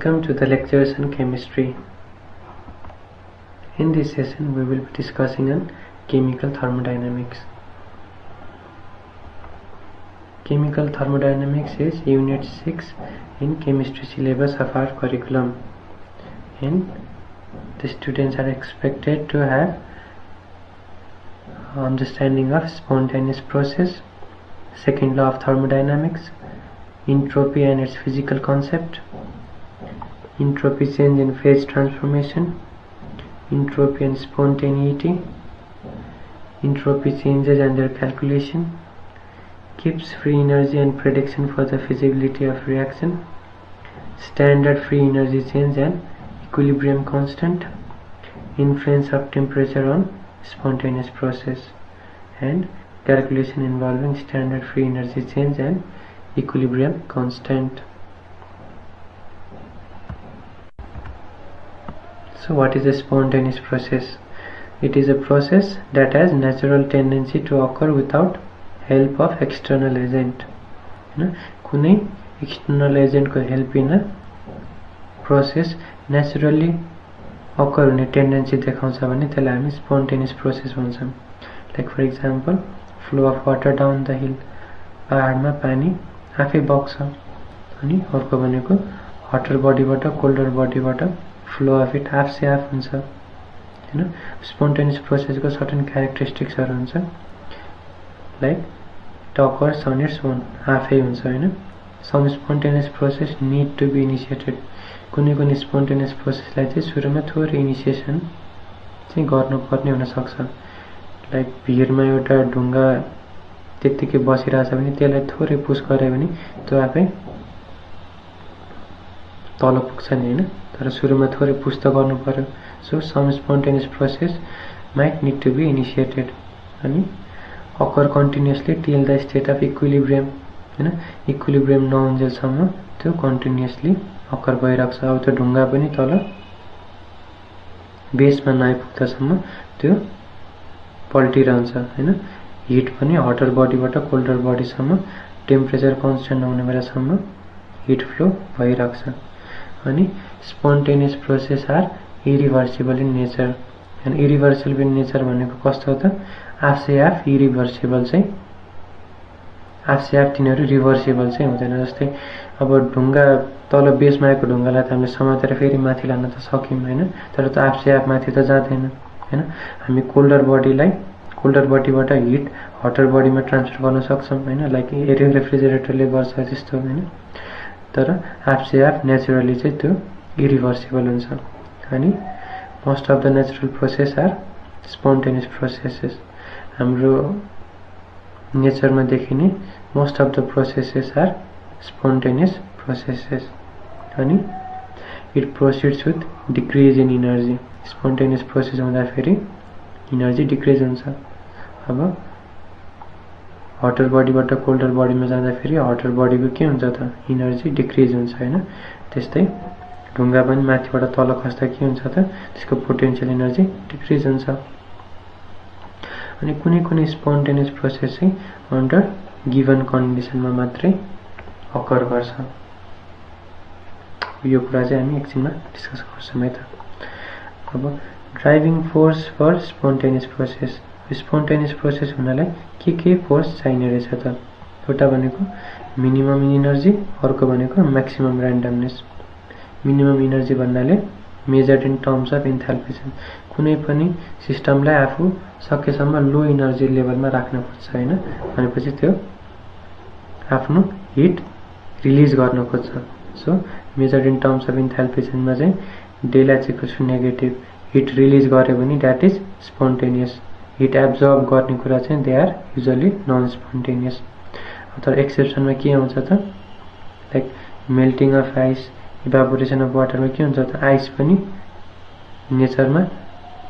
Welcome to the lectures on chemistry. In this session we will be discussing on chemical thermodynamics. Chemical thermodynamics is unit 6 in chemistry syllabus of our curriculum, and the students are expected to have understanding of spontaneous process, second law of thermodynamics, entropy and its physical concept, entropy change in phase transformation, entropy and spontaneity, entropy changes and their calculation, Gibbs free energy and prediction for the feasibility of reaction, standard free energy change and equilibrium constant, influence of temperature on spontaneous process, and calculation involving standard free energy change and equilibrium constant. So what is a spontaneous process? It is a process that has natural tendency to occur without help of external agent. कुनै external agent को help बिना process naturally occur हुने tendency देखाउँछ भने त्यसलाई हामी spontaneous process भन्छौं. Like for example, flow of water down the hill. पहाडमा पानी आफै बग्छ. अनि अर्को भनेको hotter bodyबाट colder bodyबाट flow of it half say half हुन्छ. हैन, spontaneous process को certain characteristics हुन्छ. Like it occurs on its own, आफै हुन्छ हैन. Some spontaneous process need to be initiated. कुनै spontaneous process लाई चाहिँ सुरुमा थोरै initiation चाहिँ गर्नुपर्ने हुन सक्छ. Like भिरमा एउटा ढुङ्गा त्यतिकै बसिरहेछ भने त्यसलाई थोरै पुश गरे भने त्यो आफै तल पुग्छ नि हैन, तर सुरुमा थोरै पुश त गर्नु पर्यो. So some spontaneous process might need to be initiated and occur continuously till the state of equilibrium. हैन, equilibrium नहुन्जेलसम्म त्यो continuously occur भइराख्छ. अब त्यो ढुङ्गा पनि तल बेसमा नआइपुग्दासम्म त्यो पल्टिरहन्छ हैन. हिट पनि हटर बडीबाट कोल्डर बडीसम्म टेम्परेचर कन्स्टेन्ट नहुने बेलासम्म हिट फ्लो भइराख्छ. अनि spontaneous process are irreversible in nature. And irreversible in nature भनेको कस्तो हो त? आफै आफ irreversible चाहिँ आफै आफ तिनीहरु रिभर्सिबल चाहिँ हुँदैन. जस्तै अब ढुङ्गा तल बेसमा आएको ढुङ्गालाई त हामीले समातेर फेरि माथि लान त सक्यौं हैन, तर त आफै आफ माथि त जादैन हैन. हामी कोल्डर बडीलाई कोल्डर बडीबाट हिट हटर बडीमा ट्रान्सफर गर्न सक्छौं हैन, लाइक एयर रेफ्रिजरेटरले गर्छ त्यस्तो हैन. तर आफै आफ नेचुरली चाहिँ त्यो irreversible हुन्छ. अनि most of the natural process are spontaneous processes. हाम्रो नेचरमा देखिने most of the processes are spontaneous processes. अनि it proceeds with decrease in energy. Spontaneous process हुँदाखेरि energy decrease हुन्छ. अब हटर बडीबाट कोल्डर बडीमा जाँदाखेरि हटर बडीको के हुन्छ त? एनर्जी डिक्रिज हुन्छ हैन. त्यस्तै ढुङ्गा पनि माथिबाट तल खस्दा के हुन्छ त? त्यसको पोटेन्शियल एनर्जी डिक्रिज हुन्छ. अनि कुनै स्पोन्टेनियस प्रोसेस चाहिँ अन्डर गिवन कन्डिसनमा मात्रै अकर गर्छ. यो कुरा चाहिँ हामी एकछिनमा डिस्कस गर्छौं है त. अब driving force for spontaneous process. Spontaneous process हुनलाई के फोर्स चाहिने रहेछ त? एउटा भनेको मिनिमम एनर्जी, अर्को भनेको म्याक्सिमम र्यान्डमनेस. मिनिमम एनर्जी भन्नाले measured in terms of enthalpy. कुनै पनि सिस्टमलाई आफू सकेसम्म लो एनर्जी लेभलमा राख्न खोज्छ हैन, भनेपछि त्यो आफ्नो हिट रिलिज गर्न खोज्छ. So measured in terms of enthalpy मा चाहिँ del H equals to negative. Heat release गर्यो भने that is spontaneous. Heat absorb गर्ने कुरा चाहिँ they are usually non spontaneous. तर एक्सेप्सनमा के आउँछ त? Like melting of ice, evaporation of वाटरमा के हुन्छ त? आइस पनि नेचरमा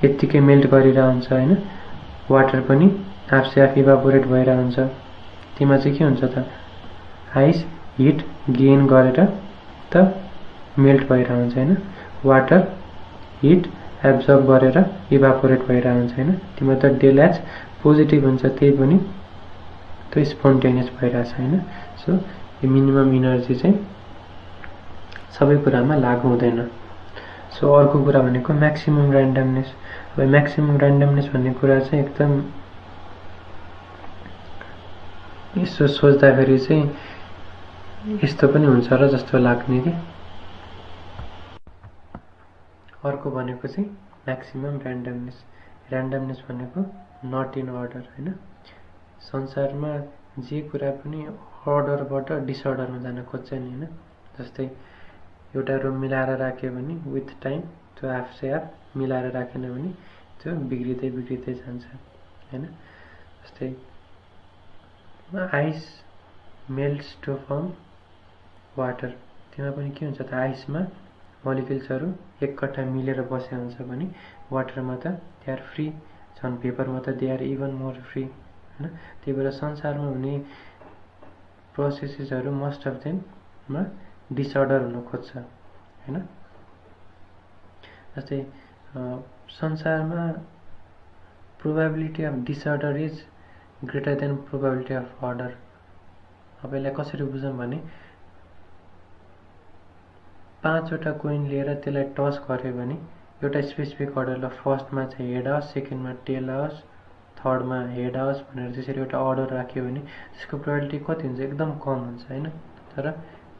यतिकै मेल्ट गरिरहेको हुन्छ हैन, वाटर पनि आफै आफ इभापोरेट भइरहेको हुन्छ. त्यसमा चाहिँ के हुन्छ त? आइस हिट गेन गरेर त मेल्ट भइरहेको हुन्छ हैन, वाटर हिट एब्जर्ब गरेर इभापोरेट भइरहेको हुन्छ हैन. त्यसमा त डेल एच पोजिटिभ हुन्छ, त्यही पनि त्यो स्पोन्टेनियस भइरहेछ हैन. सो यो मिनिमम एनर्जी चाहिँ सबै कुरामा लागू हुँदैन। सो अर्को कुरा भनेको म्याक्सिमम ऱ्यान्डमनेस। अब म्याक्सिमम ऱ्यान्डमनेस भन्ने कुरा चाहिँ एकदम यसो सोच्दाखेरि चाहिँ यस्तो पनि हुन्छ र जस्तो लाग्ने कि अर्को भनेको चाहिँ म्याक्सिमम ऱ्यान्डमनेस। ऱ्यान्डमनेस भनेको नट इन अर्डर हैन। संसारमा जे कुरा पनि अर्डरबाट डिसअर्डरमा जान खोज्छ नि हैन। जस्तै एउटा रो मिलाएर राख्यो भने विथ टाइम त्यो आफसे आफ मिलाएर राखेन भने त्यो बिग्रिँदै जान्छ हैन। जस्तै ice melts to form water, त्यसमा पनि के हुन्छ त आइसमा मोलिक्युल्सहरू एककट्ठा मिलेर बसे हुन्छ भने वाटरमा त दे आर फ्री, झन् पेपरमा त they are even more free हैन। त्यही भएर संसारमा हुने प्रोसेसेसहरू मोस्ट अफ देममा डिसअर्डर हुन खोज्छ हैन। जस्तै संसारमा probability of disorder is greater than probability of order. अब यसलाई कसरी बुझौँ भने 5 वटा कोइन लिएर त्यसलाई टस गर्यो भने एउटा स्पेसिफिक अर्डरलाई फर्स्टमा चाहिँ हेड आओस्, सेकेन्डमा टेल आओस्, थर्डमा हेड आओस् भनेर त्यसरी एउटा अर्डर राख्यो भने त्यसको प्रोबेबिलिटी कति हुन्छ? एकदम कम हुन्छ हैन। तर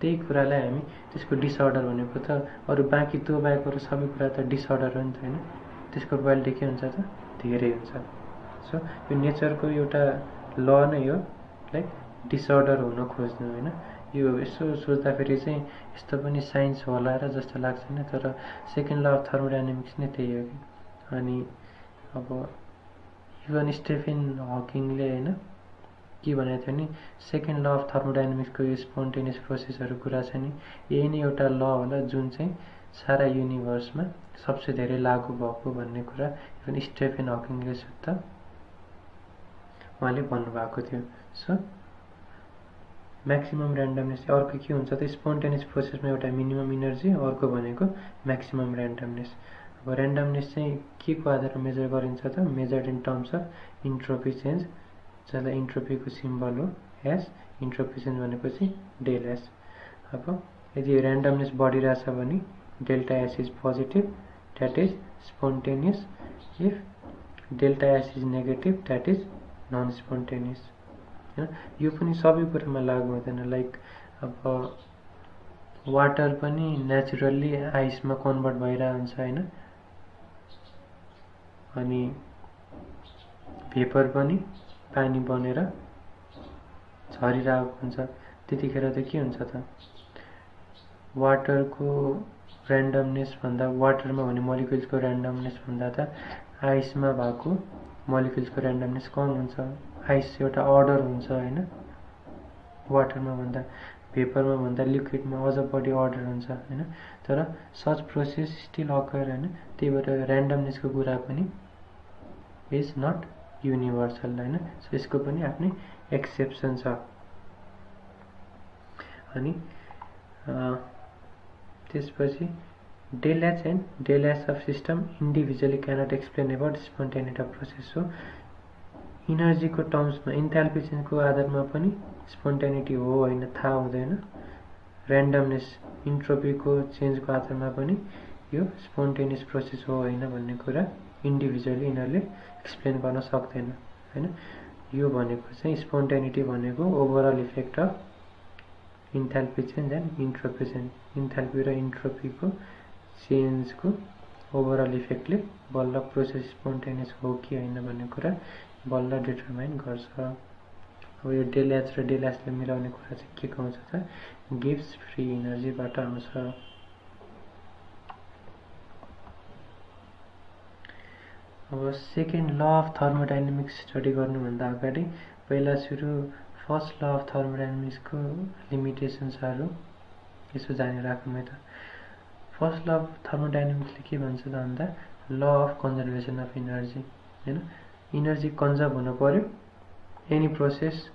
त्यही कुरालाई हामी त्यसको डिसअर्डर भनेको त अरू बाँकी त्यो बाहेक अरू सबै कुरा त डिसअर्डर हो नि त हैन। त्यसको प्रोबेबिलिटी के हुन्छ त? धेरै हुन्छ। सो यो नेचरको एउटा ल नै हो लाइक डिसअर्डर हुन खोज्नु हैन। यो यसो सोच्दाखेरि चाहिँ यस्तो पनि साइन्स होला र जस्तो लाग्छ नि। तर सेकेन्ड ल अफ थर्मोडाइनामिक्स नै त्यही हो कि। अनि अब इभन स्टेफेन हकिङले हैन के भनेको थियो नि, सेकेन्ड ल अफ थर्मोडाइनामिक्सको यो स्पोन्टेनियस प्रोसेसहरू कुरा छ नि, यही नै एउटा ल होला जुन चाहिँ सारा युनिभर्समा सबसे धेरै लागू भएको भन्ने कुरा इभन स्टेफेन हकिङले सुद्धा उहाँले भन्नुभएको थियो। सो म्याक्सिमम ऱ्यान्डमनेस अर्को के हुन्छ त? स्पोन्टेनियस प्रोसेसमा एउटा मिनिमम इनर्जी, अर्को भनेको म्याक्सिमम ऱ्यान्डमनेस। अब ऱ्यान्डमनेस चाहिँ के को आधारमा मेजर गरिन्छ त? Measured in terms of entropy change, जसलाई इन्ट्रोपीको सिम्बल हो एस। इन्ट्रोपी चेन्ज भनेको चाहिँ डेल एस। अब यदि ऱ्यान्डमनेस बढिरहेछ भने delta S is positive, that is spontaneous. If delta S is negative, that is non spontaneous हैन। यो पनि सबै कुरामा लागू हुँदैन। लाइक अब वाटर पनि नेचुरल्ली आइसमा कन्भर्ट भइरहेको हुन्छ हैन। अनि भेपर पनि पानी बनेर झरिरहेको हुन्छ। त्यतिखेर त के हुन्छ त? वाटरको ऱ्यान्डमनेस भन्दा, वाटरमा हुने मोलिक्युल्सको ऱ्यान्डमनेस भन्दा त आइसमा भएको मोलिक्युल्सको ऱ्यान्डमनेस कम हुन्छ। आइस एउटा अर्डर हुन्छ हैन। वाटरमा भन्दा, भेपरमा भन्दा लिक्विडमा अझ बढी अर्डर हुन्छ हैन। तर सच प्रोसेस स्टिल अकर हैन। त्यही भएर ऱ्यान्डमनेसको कुरा पनि इज नट युनिभर्सल हैन। सो यसको पनि आफ्नै एक्सेप्सन छ। अनि त्यसपछि del H and del S of system individually cannot explain about spontaneity of process. So इनर्जीको टर्म्समा इन्थाल्पी चेन्जको आधारमा पनि स्पोन्टेनिटी हो होइन थाहा हुँदैन। ऱ्यान्डमनेस इन्ट्रोपीको चेन्जको आधारमा पनि यो स्पोन्टेनियस प्रोसेस हो होइन भन्ने कुरा इन्डिभिजुअली यिनीहरूले एक्सप्लेन गर्न सक्दैन हैन। यो भनेको चाहिँ स्पोन्टेनिटी भनेको overall effect of enthalpy change and entropy change. Enthalpy र इन्ट्रोपीको चेन्जको ओभरअल इफेक्टले बल्ल प्रोसेस स्पोन्टेनियस हो कि होइन भन्ने कुरा बल्ल डिटरमाइन गर्छ। अब यो डेल एच र डेल एसले मिलाउने कुरा चाहिँ के को आउँछ त? गिब्स फ्री इनर्जीबाट आउँछ। अब second law of thermodynamics study गर्नुभन्दा अगाडि पहिला सुरु फर्स्ट ल अफ थर्मोडाइनामिक्सको लिमिटेसन्सहरू यसो जानेर राखौँ है त। फर्स्ट ल अफ थर्मोडाइनामिक्सले के भन्छ त भन्दा law of conservation of energy हैन। इनर्जी कन्जर्भ हुनु पर्यो। एनी प्रोसेस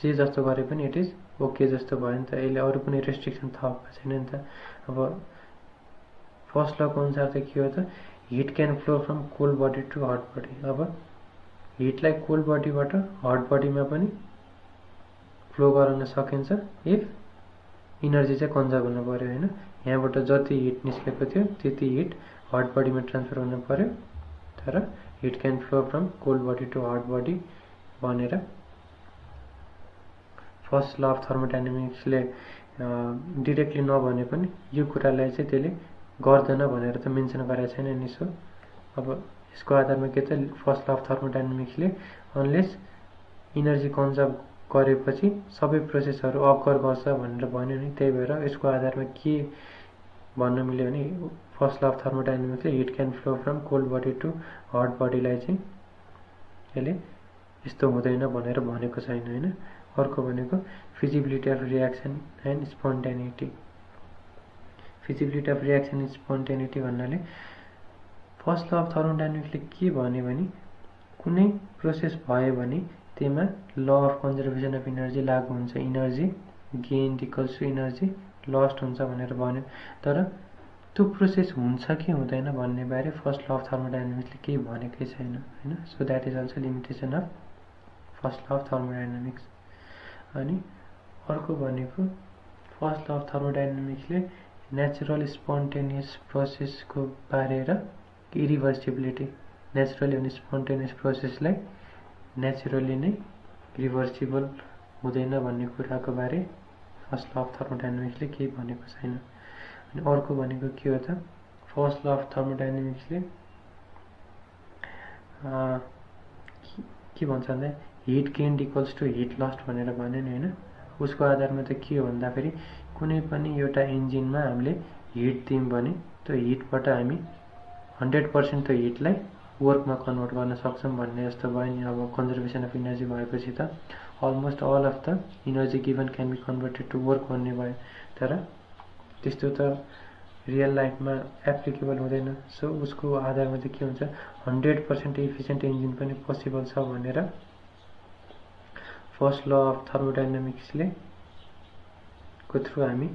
जे जस्तो गरे पनि इट इज ओके जस्तो भयो नि त। यसले अरू कुनै रेस्ट्रिक्सन थपेको छैन नि त। अब फर्स्ट लको अनुसार त के हो त? Heat can flow from cold body to hot body. अब हिटलाई कोल्ड बडीबाट हट बडीमा पनि फ्लो गराउन सकिन्छ इफ इनर्जी चाहिँ कन्जर्भ हुनु पर्यो हैन। यहाँबाट जति हिट निस्केको थियो त्यति हिट हट बडीमा ट्रान्सफर हुनु पर्यो, तर heat can flow from cold body to hot body भनेर फर्स्ट ल अफ थर्मोडाइनामिक्सले डिरेक्टली नभने पनि यो कुरालाई चाहिँ त्यसले गर्दैन भनेर त मेन्सन गरेको छैन नि। सो अब यसको आधारमा के त फर्स्ट ल अफ थर्मोडाइनामिक्सले अनलेस इनर्जी कन्जर्भ गरेपछि सबै प्रोसेसहरू अकर गर्छ भनेर भन्यो नि, त्यही भएर यसको आधारमा के भन्न मिल्यो भने फर्स्ट ल अफ थर्मोडाइनामिक्सले heat can flow from cold body to hot बडीलाई चाहिँ यसले यस्तो हुँदैन भनेर भनेको छैन होइन। अर्को भनेको feasibility of reaction and spontaneity. Feasibility of reaction and spontaneity भन्नाले फर्स्ट ल अफ थर्मोडाइनामिक्सले के भन्यो भने कुनै प्रोसेस भयो भने त्यसमा law of conservation of energy लागू हुन्छ, energy gain equals to energy lost हुन्छ भनेर भन्यो। तर त्यो प्रोसेस हुन्छ कि हुँदैन भन्ने बारे फर्स्ट ल अफ थर्मोडाइनामिक्सले केही भनेकै छैन होइन। So that is also limitation of first law of thermodynamics. अनि अर्को भनेको फर्स्ट ल अफ थर्मोडाइनामिक्सले नेचुरल स्पोन्टेनियस प्रोसेसको बारे र इरिभर्सिबिलिटी, नेचुरली अनि स्पोन्टेनियस प्रोसेसलाई नेचुरली नै रिभर्सिबल हुँदैन भन्ने कुराको बारे फर्स्ट ल अफ थर्मोडाइनामिक्सले केही भनेको छैन। अनि अर्को भनेको के हो त फर्स्ट ल अफ थर्मोडाइनामिक्सले के भन्छ भन्दा heat gained equals to heat lost भनेर भन्यो नि होइन। उसको आधारमा त के हो भन्दाखेरि कुनै पनि एउटा इन्जिनमा हामीले हिट दियौँ भने त्यो हिटबाट हामी 100% त्यो हिटलाई वर्कमा कन्भर्ट गर्न सक्छौँ भन्ने जस्तो भयो नि। अब कन्जर्भेसन अफ इनर्जी भएपछि त almost all of the energy given can be converted to work भन्ने भयो, तर त्यस्तो त रियल लाइफमा एप्लिकेबल हुँदैन। सो उसको आधारमा चाहिँ के हुन्छ 100% इफिसियन्ट इन्जिन पनि पोसिबल छ भनेर फर्स्ट ल अफ थर्मोडाइनामिक्सले को थ्रु हामी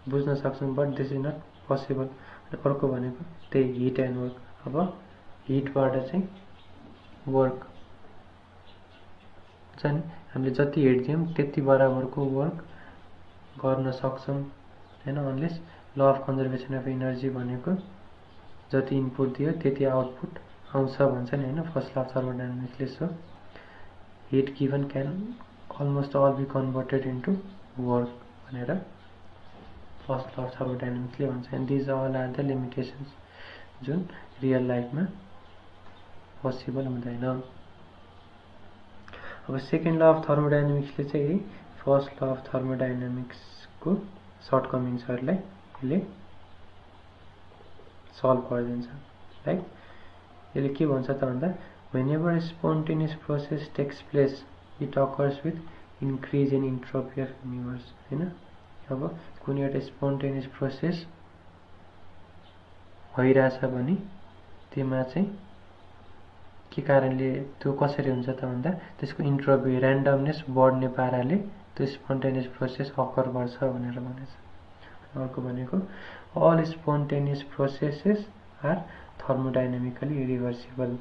बुझ्न सक्छौँ, but this is not possible. अर्को भनेको त्यही हिट एन्ड वर्क। अब हिटबाट चाहिँ वर्क चाहिँ हामीले जति हिट दियौँ त्यति बराबरको वर्क गर्न सक्छौँ होइन, unless law of conservation of energy भनेको जति इनपुट दियो त्यति आउटपुट आउँछ भन्छ नि होइन फर्स्ट ल अफ थर्मोडाइनामिक्सले। So heat given can almost all be converted into work भनेर फर्स्ट ल अफ थर्मोडाइनामिक्सले भन्छ। And these all are the limitations जुन रियल लाइफमा पोसिबल हुँदैन। अब सेकेन्ड ल अफ थर्मोडाइनामिक्सले चाहिँ फर्स्ट ल अफ थर्मोडाइनामिक्सको सर्टकमिङ्सहरूलाई यसले सल्भ गरिदिन्छ। राइट, यसले के भन्छ त भन्दा whenever spontaneous process takes place it occurs with increase in entropy of universe हैन। अब कुनै एउटा स्पोन्टेनियस प्रोसेस भइरहेछ भने त्यसमा चाहिँ के कारणले त्यो कसरी हुन्छ त भन्दा त्यसको इन्ट्रोपी र्यान्डमनेस बढ्ने पाराले त्यो स्पोन्टेनियस प्रोसेस अकर गर्छ भनेर भनेछ। अर्को भनेको all spontaneous processes are thermodynamically irreversible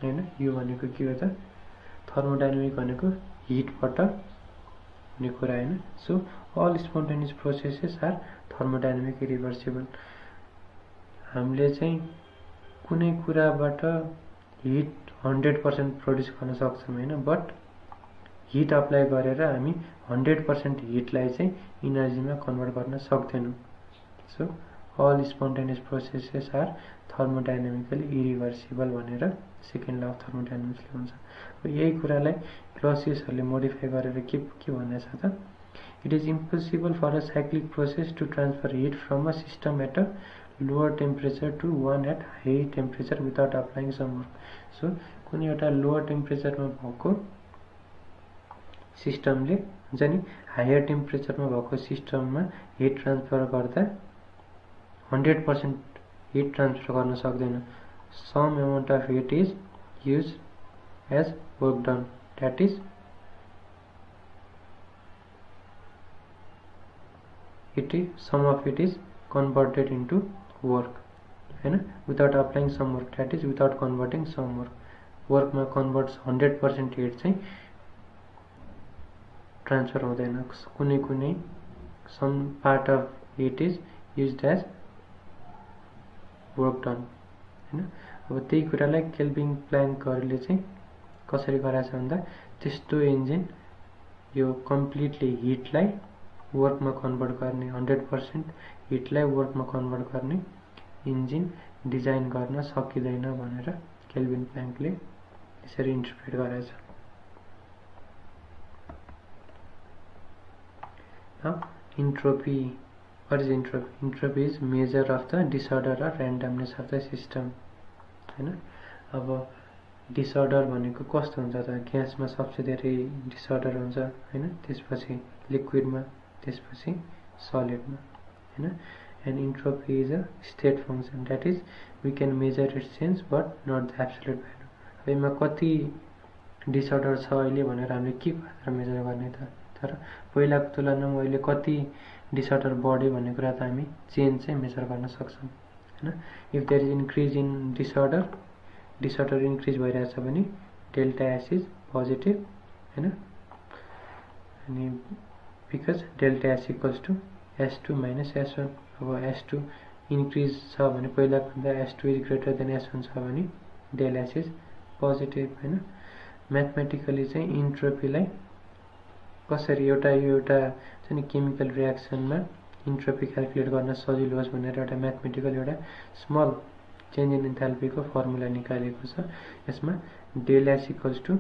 हैन। यो भनेको के हो त थर्मोडाइनामिक भनेको हिटबाट हुने कुरा हैन। So all spontaneous processes are thermodynamic irreversible. हामीले चाहिँ कुनै कुराबाट हिट 100% प्रोड्युस गर्न सक्छौँ हैन, बट हिट अप्लाई गरेर हामी 100% हिटलाई चाहिँ इनर्जीमा कन्भर्ट गर्न सक्दैनौँ। So all spontaneous processes are thermodynamically irreversible भनेर सेकेन्ड ल अफ थर्मोडाइनामिक्सले भन्छ। यही कुरालाई क्लसियसहरूले मोडिफाई गरेर के भनेछ त it is impossible for a cyclic process to transfer heat from a system at a lower temperature to one at high temperature without applying some work. So कुनै एउटा लोअर टेम्परेचरमा भएको सिस्टमले हुन्छ नि हायर टेम्परेचरमा भएको सिस्टममा हिट ट्रान्सफर गर्दा 100% hit transfer गर्न सक्दैन। Some amount of heat is use as work done, that is some of it is converted into work हैन, without applying some work, that is without converting some work. वर्कमा convert 100% heat चाहिँ transfer हुँदैन, कुनै कुनै some part of heat is used as work done हैन। अब त्यही कुरालाई केल्भिन प्ल्याङ्कहरूले चाहिँ कसरी गराछ भन्दा त्यस्तो इन्जिन यो कम्प्लिटली हिटलाई वर्कमा कन्भर्ट गर्ने 100% हिटलाई वर्कमा कन्भर्ट गर्ने इन्जिन डिजाइन गर्न सकिँदैन भनेर केल्भिन प्ल्याङ्कले यसरी इन्टरप्रेट गरेछ। Entropy, what is entropy? Entropy is measure of the disorder or randomness of the system हैन। अब डिसअर्डर भनेको कस्तो हुन्छ त, ग्यासमा सबसे धेरै डिसअर्डर हुन्छ हैन, त्यसपछि लिक्विडमा, त्यसपछि सलिडमा हैन। And entropy is a state function that is we can measure its change but not the absolute value. अब यसमा कति डिसअर्डर छ अहिले भनेर हामीले के गरेर मेजर गर्ने त, तर पहिलाको तुलनामा अहिले कति डिसअर्डर बढ्यो भन्ने कुरा त हामी चेन्ज चाहिँ मेजर गर्न सक्छौँ हैन। If there is increase in disorder increase भइरहेछ भने डेल्टा एस इज पोजिटिभ हैन। अनि because delta S equals to S2 minus S1। अब S2 इन्क्रिज छ भने पहिलाको भन्दा S2 is greater then S1 छ भने डेल एस इज पोजिटिभ हैन। म्याथमेटिकली चाहिँ इन्ट्रोपीलाई कसरी एउटा चाहिँ केमिकल रियाक्सनमा इन्ट्रोपी क्याल्कुलेट गर्न सजिलो होस् भनेर एउटा म्याथमेटिकल एउटा स्मल चेन्ज इन इन्थाल्पीको फर्मुला निकालेको छ। यसमा del S equals to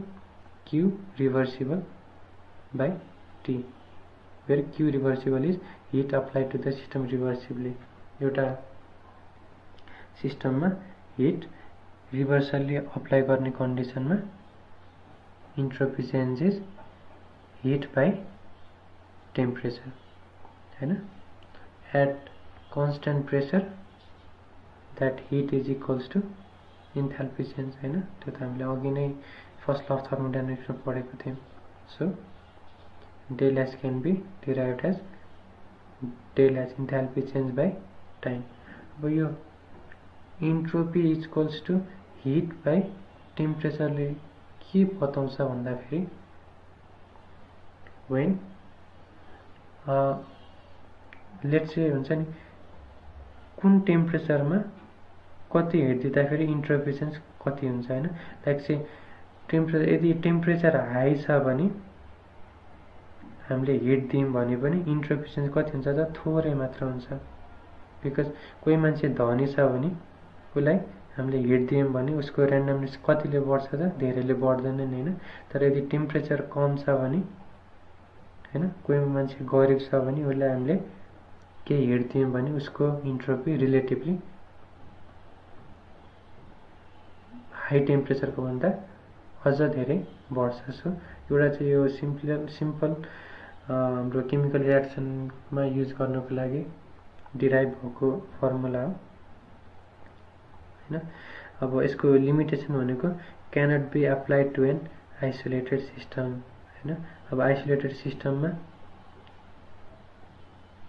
Q reversible by T, where Q reversible is heat applied to the system reversibly. एउटा सिस्टममा हिट रिभर्सली अप्लाई गर्ने condition entropy change is heat by temperature हैन। at constant pressure that heat is equals to enthalpy change हैन। त्यो त हामीले अघि नै फर्स्ट ल अफ थर्मोडायनामिक्समा पढेको थियौँ। So del S can be derived as del S enthalpy change by time. अब यो entropy is equals to heat by टेम्परेचरले के बताउँछ भन्दाखेरि when let's say हुन्छ नि कुन टेम्परेचरमा कति हिट दिँदाखेरि इन्ट्रोपी चेन्ज कति हुन्छ हैन। लाइक चाहिँ टेम्परेचर, यदि टेम्परेचर हाई छ भने हामीले हिट दियौँ भने पनि इन्ट्रोपी चेन्ज कति हुन्छ त, थोरै मात्र हुन्छ। बिकज कोही मान्छे धनी छ भने उसलाई हामीले हिट दियौँ भने उसको ऱ्यान्डमनेस कतिले बढ्छ त, धेरैले बढ्दैन नि हैन। तर यदि टेम्परेचर कम छ भने हैन, कोही मान्छे गरिब छ भने उसलाई हामीले केही हिट दियौँ भने उसको इन्ट्रोपी रिलेटिभली हाई टेम्परेचरको भन्दा अझ धेरै बढ्छ। सो एउटा चाहिँ यो सिम्पल हाम्रो केमिकल रियाक्सनमा युज गर्नको लागि डिराइभ भएको फर्मुला हो हैन। अब यसको लिमिटेसन भनेको cannot be applied to an isolated system हैन। अब आइसोलेटेड सिस्टममा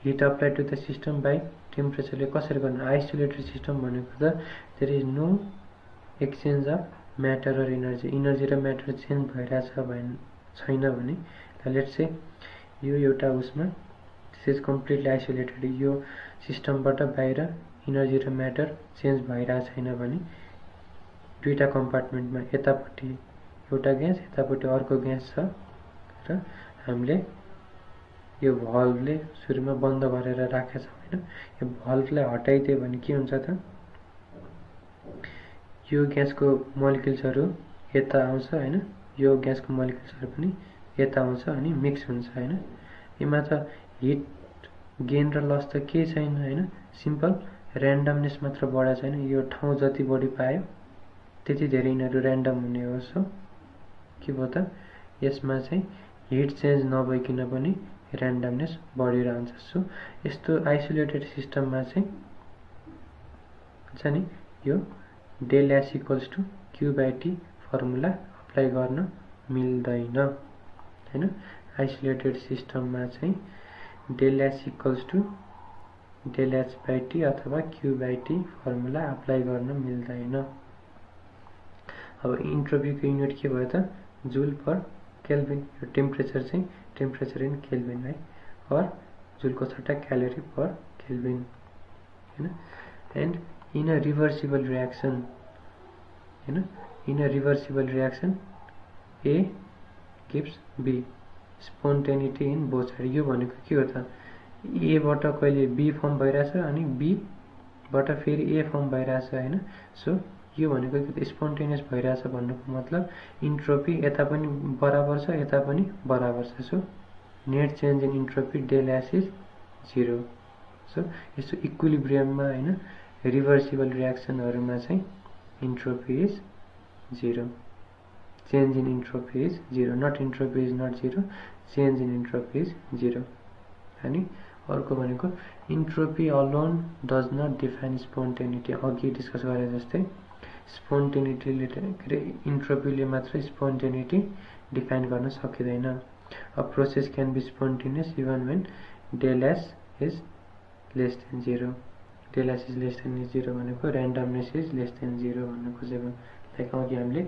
heat applied to the system by टेम्परेचरले कसरी गर्नु। आइसोलेटेड सिस्टम भनेको त there is no exchange of matter र इनर्जी र म्याटर चेन्ज भइरहेछ छैन भने लेट्स से यो एउटा उसमा दिस इज कम्प्लिटली आइसोलेटेड, यो सिस्टमबाट बाहिर इनर्जी र म्याटर चेन्ज भइरहेको छैन भने दुईटा कम्पार्टमेन्टमा यतापट्टि एउटा ग्यास यतापट्टि अर्को ग्यास छ र हामीले यो भल्भले सुरुमा बन्द गरेर राखेका छौँ हैन। यो भल्भलाई हटाइदियो भने के हुन्छ त, यो ग्यासको मोलिक्युल्सहरू यता आउँछ हैन, यो ग्यासको मोलिक्युल्सहरू पनि यता आउँछ अनि मिक्स हुन्छ हैन। यसमा त हिट गेन र लस त केही छैन हैन, सिम्पल ऱ्यान्डमनेस मात्र बढाएको छैन। यो ठाउँ जति बढी पायो त्यति धेरै यिनीहरू ऱ्यान्डम हुने हो। सो के भयो त, यसमा चाहिँ हिट चेन्ज नभइकन पनि ऱ्यान्डमनेस बढिरहन्छ। सो यस्तो आइसोलेटेड सिस्टममा चाहिँ हुन्छ नि यो del S equals to Q by T formula apply गर्न मिल्दैन हैन। आइसोलेटेड सिस्टममा चाहिँ del S equals to del H by T अथवा Q by T formula apply गर्न मिल्दैन। अब इन्ट्रोपीको युनिट के भयो त, जुल पर केल्भिन। यो टेम्परेचर चाहिँ टेम्परेचर इन केल्भिन है, और जुलको सट्टा क्यालोरी पर केल्भिन हैन and in a reversible reaction हैन in a reversible reaction A gives B spontaneity in both side यो भनेको के हो त ए बाट कहिले बी फर्म भइराछ अनि बी बाट फेरि ए फर्म भइराछ हैन सो यो भनेको स्पोन्टेनियस भइराछ भन्नुको मतलब इन्ट्रोपी यता पनि बराबर छ यता पनि बराबर छ so net change in entropy del S is 0 so यस्तो इक्विलिब्रियममा हैन रिभर्सिबल रियाक्सनहरुमा चाहिँ entropy is 0 change in entropy is 0 not entropy is not 0 change in entropy is 0 अनि अर्को भनेको entropy alone does not define spontaneity अघि डिस्कस गरे जस्तै spontaneity ले entropy ले मात्र spontaneity define गर्न सकिदैन a process can be spontaneous even when del s is less than 0 del s is less than 0 भनेको randomness is less than 0 भन्न खोजेको लाइक अघि हामीले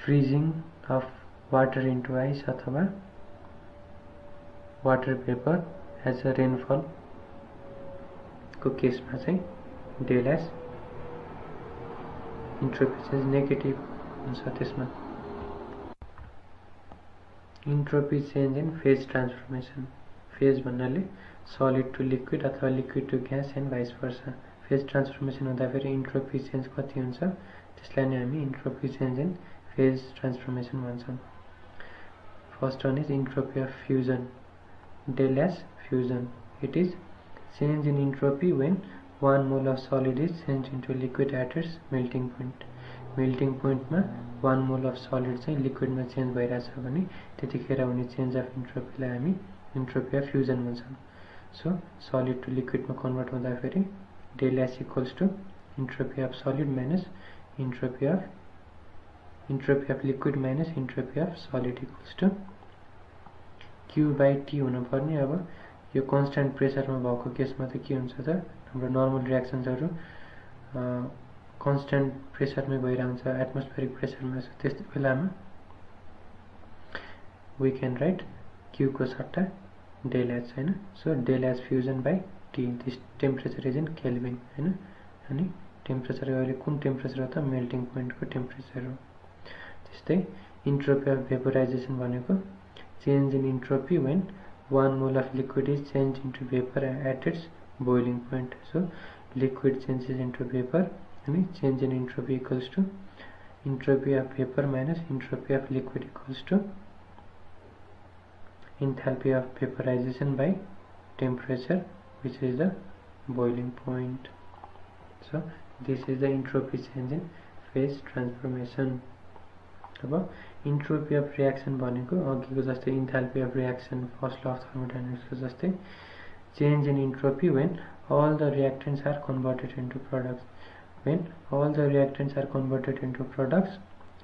freezing of water into ice अथवा water vapor as a rainfall को केसमा चाहिँ del s entropy change negative हुन्छ त्यसमा entropy change in phase transformation phase भन्नाले solid to liquid अथवा liquid to gas and vice versa phase transformation हुँदा फेरि entropy change कति हुन्छ त्यसलाई नै हामी entropy change in phase transformation भन्छौं first one is entropy of fusion del S fusion it is change in entropy when 1 mole of solid is changed into liquid at its melting point मा 1 mole of solid चाहिँ liquid मा change भइराछ भने त्यतिखेर हुने change of entropy लाई हामी entropy of fusion भन्छौं so solid to liquid मा convert हुँदा फेरि del S equals to entropy of solid minus entropy of liquid minus entropy of solid equals to Q by T हुनु पर्ने अब यो constant प्रेसरमा भएको केसमा त के हुन्छ त हाम्रो नर्मल रियाक्सन्सहरु कन्स्ट्यान्ट प्रेसरमै भइरहन्छ एटमोस्फेरिक प्रेसरमा त्यस्तो बेलामा we can write Q को सट्टा del H हैन so del H fusion by T this temperature is in Kelvin हैन अनि टेम्परेचर अहिले कुन टेम्परेचर हो त मेल्टिङ पोइन्ट को टेम्परेचर हो त्यस्तै entropy of vaporization भनेको change in entropy when 1 mole of liquid is changed into vapor at its boiling point so liquid changes into vapor and change in entropy equals to entropy of vapor minus entropy of liquid equals to enthalpy of vaporization by temperature which is the boiling point so this is the entropy change in phase transformation अब entropy of reaction भनेको अघिको जस्तै enthalpy of reaction first law of thermodynamics को जस्तै change in entropy when all the reactants are converted into products when all the reactants are converted into products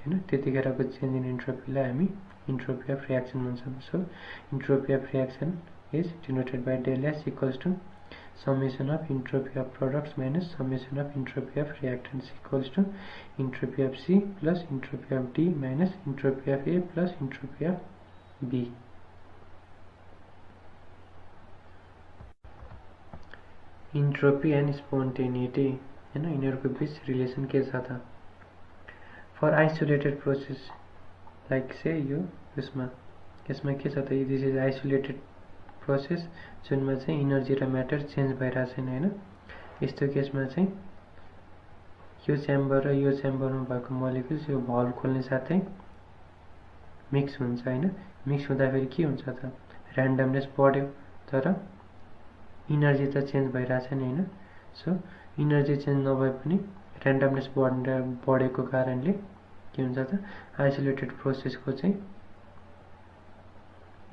हैन त्यतिखेरको change in entropy लाई हामी entropy of reaction भन्छौं so entropy of reaction is denoted by del S equals to summation of entropy of products minus summation of entropy of reactants equals to entropy of C plus entropy of D minus entropy of A plus entropy of B. Entropy and spontaneity हैन यिनीहरुको बीच relation के छ त for isolated process like say यो यसमा के छ त this is isolated process जुनमा चाहिँ एनर्जी र म्याटर चेन्ज भइरा छैन हैन यस्तो केसमा चाहिँ यो च्याम्बर र यो च्याम्बरमा भएको मोलिक्युल्स यो भल्भ खोल्ने साथै मिक्स हुन्छ हैन मिक्स हुँदा फेरि के हुन्छ त र्यान्डमनेस बढ्यो तर एनर्जी त चेन्ज भइरा छैन हैन सो एनर्जी चेन्ज नभए पनि र्यान्डमनेस बढेको कारणले के हुन्छ त आइसोलेटेड प्रोसेसको चाहिँ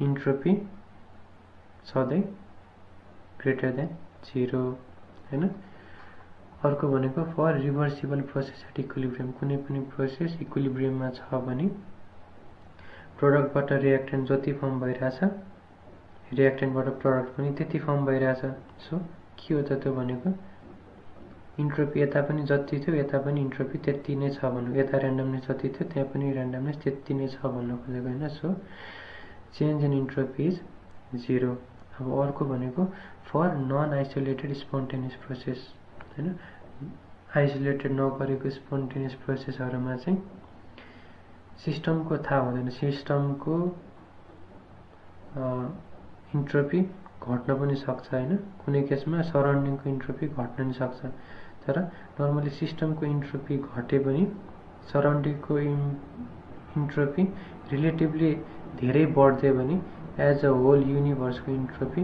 इन्ट्रोपी सधैं ग्रेटर देन 0 हैन अर्को भनेको for reversible process at equilibrium कुनै पनि प्रोसेस इक्विलिब्रियममा छ भने प्रोडक्टबाट रिएक्टेन्ट जति फर्म भइराछ रिएक्टेन्टबाट प्रोडक्ट पनि त्यति फर्म भइराछ सो के हो त त्यो भनेको इन्ट्रोपी यता पनि जति थियो यता पनि इन्ट्रोपी त्यति नै छ भन्नु यता र्यान्डमनेस जति थियो त्यहाँ पनि र्यान्डमनेस त्यति नै छ भन्नु खोजेको हैन so change in entropy is 0 अब अर्को भनेको for non isolated spontaneous process हैन, आइसोलेटेड नगरेको स्पोन्टेनियस प्रोसेसहरुमा चाहिँ सिस्टमको थाहा हुँदैन, सिस्टमको इन्ट्रोपी घट्न पनि सक्छ हैन, कुनै केसमा सराउन्डिङको इन्ट्रोपी घट्न पनि सक्छ। तर नर्मली सिस्टमको इन्ट्रोपी घटे पनि सराउन्डिङको इन्ट्रोपी रिलेटिभली धेरै बढ्दै पनि एज अ होल युनिभर्सको इन्ट्रोपी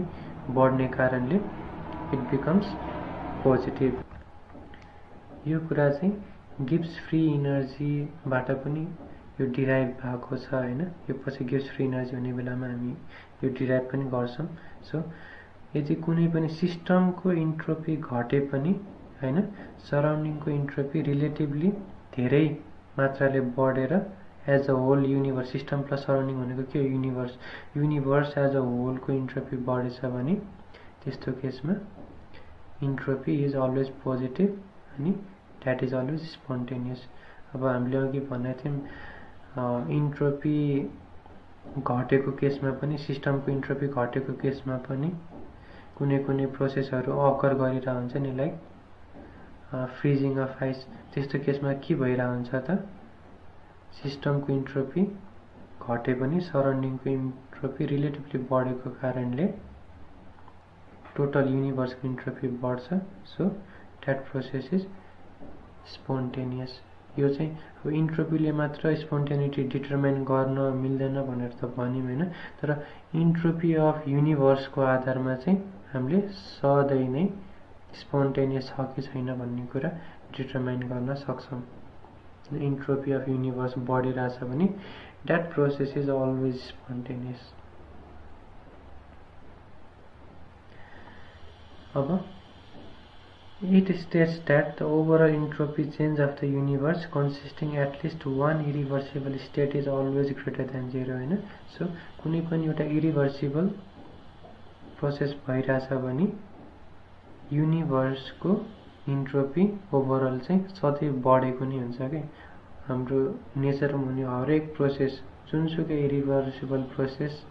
बढ्ने कारणले इट बिकम्स पोजिटिभ। यो कुरा चाहिँ गिब्स फ्री इनर्जीबाट पनि यो डिराइभ भएको छ हैन, यो पछि गिब्स फ्री इनर्जी हुने बेलामा हामी यो डिराइभ पनि गर्छौं। सो यदि कुनै पनि सिस्टमको इन्ट्रोपी घटे पनि हैन, सराउन्डिङको इन्ट्रोपी रिलेटिभली धेरै मात्राले बढेर as a whole universe, system plus surrounding भनेको के हो, युनिभर्स, युनिभर्स एज अ होलको इन्ट्रोपी बढेछ भने त्यस्तो केसमा इन्ट्रोपी इज अलवेज पोजिटिभ अनि द्याट इज अलवेज स्पोन्टेनियस। अब हामीले अघि भनेको थियौं इन्ट्रोपी घटेको केसमा पनि, सिस्टमको इन्ट्रोपी घटेको केसमा पनि कुनै कुनै प्रोसेसहरु अकर गरिरहन्छ हुन्छ नि, लाइक फ्रिजिङ अफ आइस। त्यस्तो केसमा के भइरा हुन्छ त, सिस्टमको इन्ट्रोपी घटे पनि सराउन्डिङको इन्ट्रोपी रिलेटिभली बढेको कारणले टोटल युनिभर्सको इन्ट्रोपी बढ्छ। So that process is spontaneous. यो चाहिँ अब इन्ट्रोपीले मात्र स्पोन्टेनिटी डिटरमाइन गर्न मिल्दैन भनेर त भन्यौं हैन, तर इन्ट्रोपी अफ युनिभर्सको आधारमा चाहिँ हामीले सधैँ नै स्पोन्टेनियस छ कि छैन भन्ने कुरा डिटरमाइन गर्न सक्छौं। इन्ट्रोपी अफ युनिभर्स बढिरहेछ भने that process is always spontaneous. अब it states that the overall entropy change of the universe consisting at least one irreversible state is always greater than 0 हैन। सो कुनै पनि एउटा इरिभर्सिबल प्रोसेस भइरहेछ भने युनिभर्सको entropy overall चाहिँ सधैँ बढेको नै हुन्छ के। हाम्रो नेचरमा हुने हरेक प्रोसेस, जुनसुकै इरिभर्सिबल प्रोसेस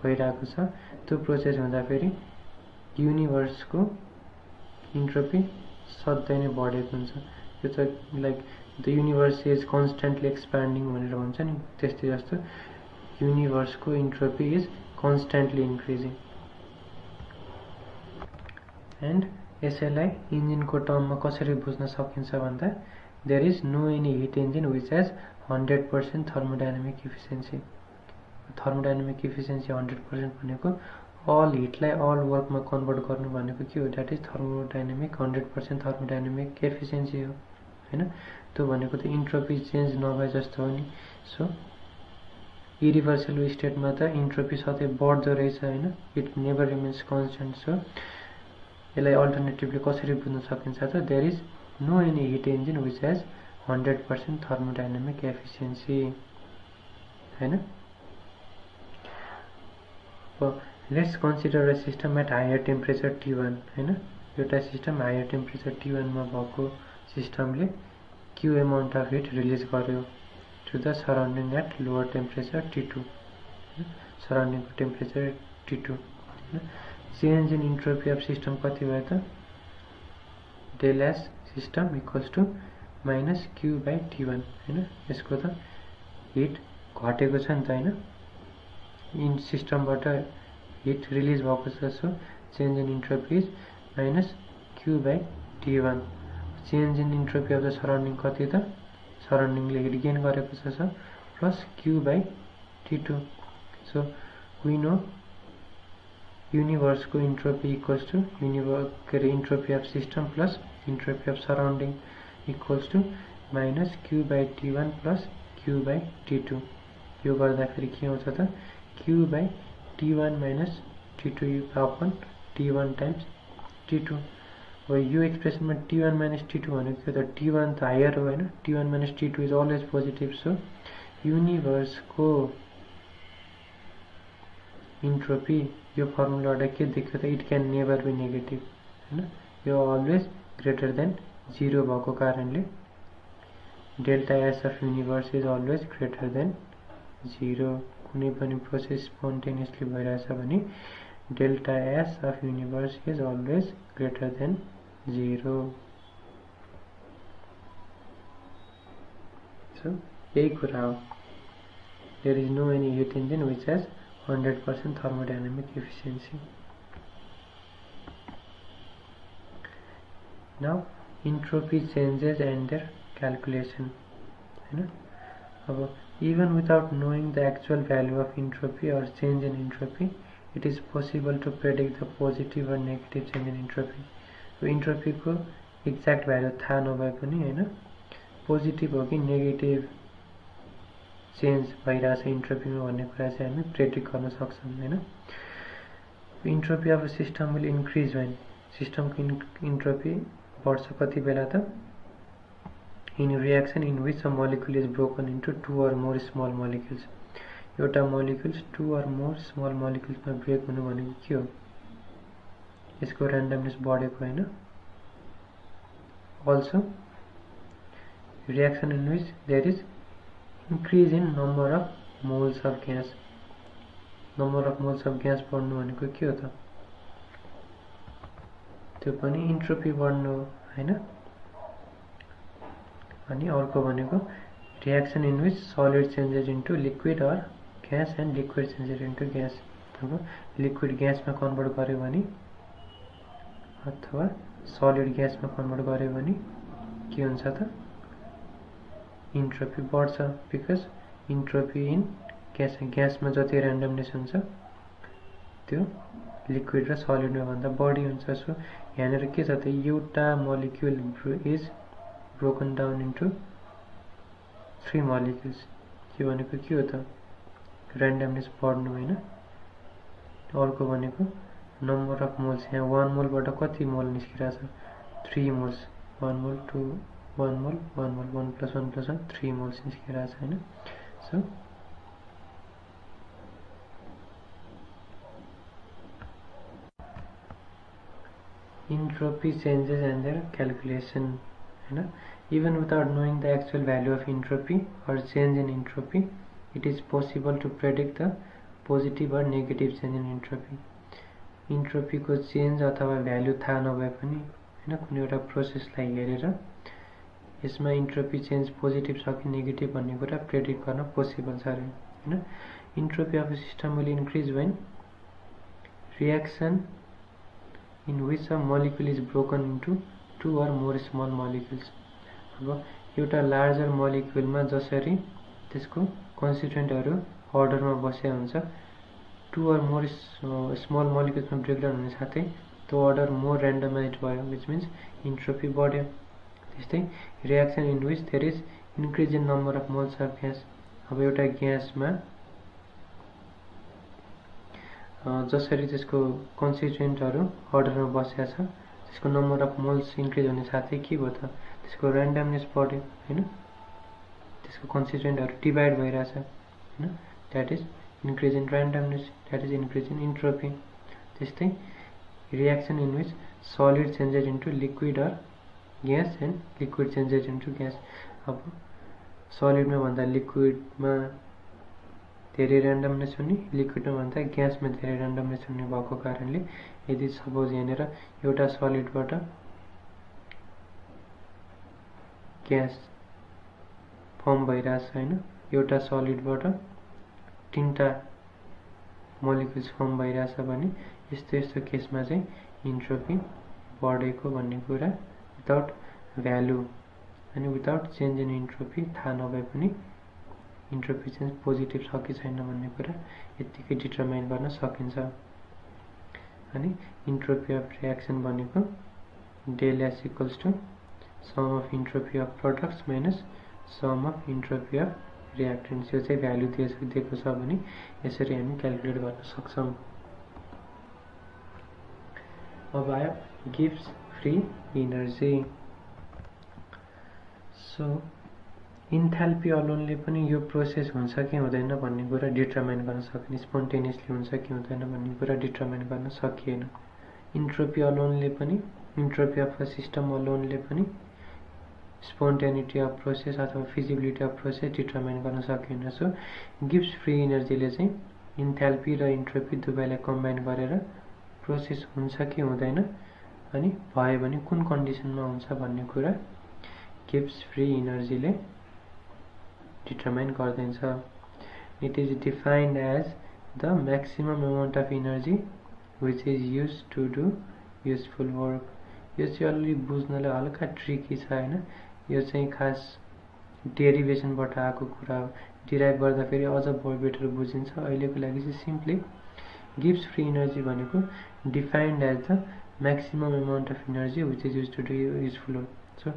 भइरहेको छ, त्यो प्रोसेस हुँदाखेरि युनिभर्सको इन्ट्रोपी सधैँ नै बढेको हुन्छ। यो त like the universe is constantly expanding भनेर भन्छ नि, त्यस्तै जस्तो युनिभर्सको entropy is constantly increasing. And यसैलाई इन्जिनको टर्ममा कसरी बुझ्न सकिन्छ भन्दा there is no any heat engine which has 100% thermodynamic efficiency. Thermodynamic efficiency 100% भनेको अल हिटलाई अल वर्कमा कन्भर्ट गर्नु भनेको के हो, that is thermodynamic 100% thermodynamic efficiency हो हैन। त्यो भनेको त इन्ट्रोपी चेन्ज नभए जस्तो हो नि। सो इरिभर्सिबल स्टेटमा त इन्ट्रोपी सधैँ बढ्दो रहेछ हैन, it never remains constant. So यसलाई अल्टरनेटिभली कसरी बुझ्न सकिन्छ त, there is no any heat engine which has 100% thermodynamic efficiency हैन। Let's consider a system at higher temperature T1 हैन। एउटा सिस्टम हायर टेम्परेचर T1 मा भएको सिस्टमले Q amount of heat release गर्यो to the surrounding at lower temperature T2, सराउन्डिङको temperature T2 हैन। Change in entropy of system कति भयो त, del S system equals to minus Q by T1 हैन। यसको त हिट घटेको छ नि त हैन, इन सिस्टमबाट हिट रिलिज भएको छ। So change in entropy is minus Q by T1। Change in entropy of the surrounding कति त, सराउन्डिङले हिट गेन गरेको छ, so plus Q by T2। So we know युनिभर्सको entropy equals to entropy of system plus entropy of surrounding equals to minus Q by T1 plus Q by T2। यो गर्दाखेरि के आउँछ त, Q by T1 minus T2 upon T1 times T2। अब यो एक्सप्रेसनमा T1 minus T2 भनेको त T1 त हायर हो हैन, T1 minus T2 is always positive. So युनिभर्सको इन्ट्रोपी यो फर्मुलाबाट के देख्यो त, it can never be negative हैन, यो अलवेज ग्रेटर देन 0 भएको कारणले delta S of universe is always greater than 0। कुनै पनि प्रोसेस स्पोन्टेनियसली भइरहेछ भने delta S of universe is always greater than 0. So यही कुरा हो. There is no any heat engine which has 100% thermodynamic efficiency. Now entropy changes and their calculation. Even without knowing the actual value of entropy or change in entropy, it is possible to predict the positive or negative change in entropy. So entropy को exact value थाहा नभए पनि हैन, positive हो कि negative change भइरहेछ इन्ट्रोपीमा भन्ने कुरा चाहिँ हामी प्रेडिक्ट गर्न सक्छौँ हैन. Entropy of system will increase when सिस्टमको इन्ट्रोपी बढ्छ कति बेला त in reaction in which a molecule is broken into 2 or more small molecules. एउटा मोलिक्युल्स 2 or more स्मल मोलिक्युल्समा ब्रेक हुनु भनेको के हो? यसको र्यान्डमनेस बढेको हैन. Also reaction in which there is increase in number of moles of gas. Number of moles of gas बढ्नु भनेको के हो त? त्यो पनि इन्ट्रोपी बढ्नु हैन. अनि अर्को भनेको reaction in which solid changes into liquid or gas and liquid changes into gas. अब लिक्विड ग्यासमा कन्भर्ट गर्यो भने अथवा सलिड ग्यासमा कन्भर्ट गर्यो भने के हुन्छ त? इन्ट्रोपी बढ्छ. बिकज इन्ट्रोपी इन ग्यासमा जति र्यान्डमनेस हुन्छ त्यो लिक्विड र सलिडमा भन्दा बढी हुन्छ. सो यहाँनिर के छ त? एउटा molecule is broken down into 3 molecules. के भनेको के हो त? र्यान्डमनेस बढ्नु हैन. अर्को भनेको नम्बर अफ मोल्स. यहाँ 1 मोलबाट कति मोल निस्किरहेछ? 3 मोल्स. 1 मोल 2 1 मोल 1 मोल 1 + 1 + 1 3 मोल्स निस्किरहेछ हैन. So entropy changes and their calculation. Even without knowing the actual value of entropy or change in entropy, it is possible to predict the positive or negative change in entropy. Entropy को change अथवा value थाहा नभए पनि हैन, कुनै एउटा प्रोसेसलाई हेरेर यसमा entropy change positive छ कि negative भन्ने कुरा predict गर्न possible छ रे हैन. Entropy of a system will increase when reaction in which a molecule is broken into 2 or more small molecules. अब एउटा लार्जर मोलिक्युलमा जसरी त्यसको कन्स्टिट्युएन्टहरु अर्डरमा बसेको हुन्छ, 2 or more स्मल मोलिक्युल्समा ब्रेकडाउन हुने साथै त्यो अर्डर मोर र्यान्डमाइज्ड भयो, which means entropy बढ्यो. त्यस्तै reaction in which there is increase in number of moles of gas. अब एउटा ग्यासमा जसरी त्यसको कन्स्टिट्युएन्टहरु अर्डरमा बसेका छ, त्यसको नम्बर अफ मोल्स इन्क्रिज हुने साथै के भयो त? त्यसको र्यान्डमनेस बढ्यो हैन. त्यसको कन्स्टिट्युएन्टहरु डिभाइड भइराछ हैन. That is increase in randomness, that is increase in entropy. त्यस्तै reaction in which solid changes into liquid or gas and liquid changes into gas. अब solid मा भन्दा liquid मा धेरै randomness हुने, liquid मा भन्दा gas मा धेरै randomness हुने भएको कारणले यदि सपोज यहाँनिर एउटा solid बाट gas फर्म भइराछ हैन, एउटा solid बाट 3टा मोलिक्युल्स फर्म भइराछ भने यस्तो केसमा चाहिँ इन्ट्रोपी बढेको भन्ने कुरा विदाउट भ्यालु अनि विदाउट चेन्ज इन इन्ट्रोपी थाहा नभए पनि इन्ट्रोपी चेन्ज पोजिटिभ छ कि छैन भन्ने कुरा यतिकै डिटरमाइन गर्न सकिन्छ. अनि इन्ट्रोपी अफ रिएक्सन भनेको del S equals to sum of entropy of products minus sum of entropy of reactants. यो चाहिँ भ्यालु दिएको छ भने यसरी हामी क्याल्कुलेट गर्न सक्छौं. अब आयो Gibbs free energy. So enthalpy अलोनले पनि यो प्रोसेस हुन्छ कि हुँदैन भन्ने कुरा डिटरमाइन गर्न सकिने, स्पोन्टेनियसली हुन्छ कि हुँदैन भन्ने कुरा डिटरमाइन गर्न सकिएन. इन्ट्रोपी अलोनले पनि, इन्ट्रोपी अफ अ सिस्टम अलोनले पनि स्पोन्टेनिटी अफ प्रोसेस अथवा फिजिबिलिटी अफ प्रोसेस डिटरमाइन गर्न सकिएन. सो गिब्स फ्री इनर्जीले चाहिँ इन्थाल्पी र इन्ट्रोपी दुवैलाई कम्बाइन गरेर प्रोसेस हुन्छ कि हुँदैन अनि भयो भने कुन कन्डिसनमा हुन्छ भन्ने कुरा गिब्स फ्री इनर्जीले डिटरमाइन गर्दिन्छ. It is defined as the maximum amount of energy which is used to do useful work. यो चाहिँ अलि बुझ्नलाई हल्का ट्रिकी छ हैन. यो चाहिँ खास डेरिभेसनबाट आएको कुरा हो. डिराइभ गर्दा फेरि अझ बेटर बुझिन्छ. अहिलेको लागि चाहिँ सिम्पली गिब्स फ्री इनर्जी भनेको defined as the maximum amount of energy which is use to do useful work. So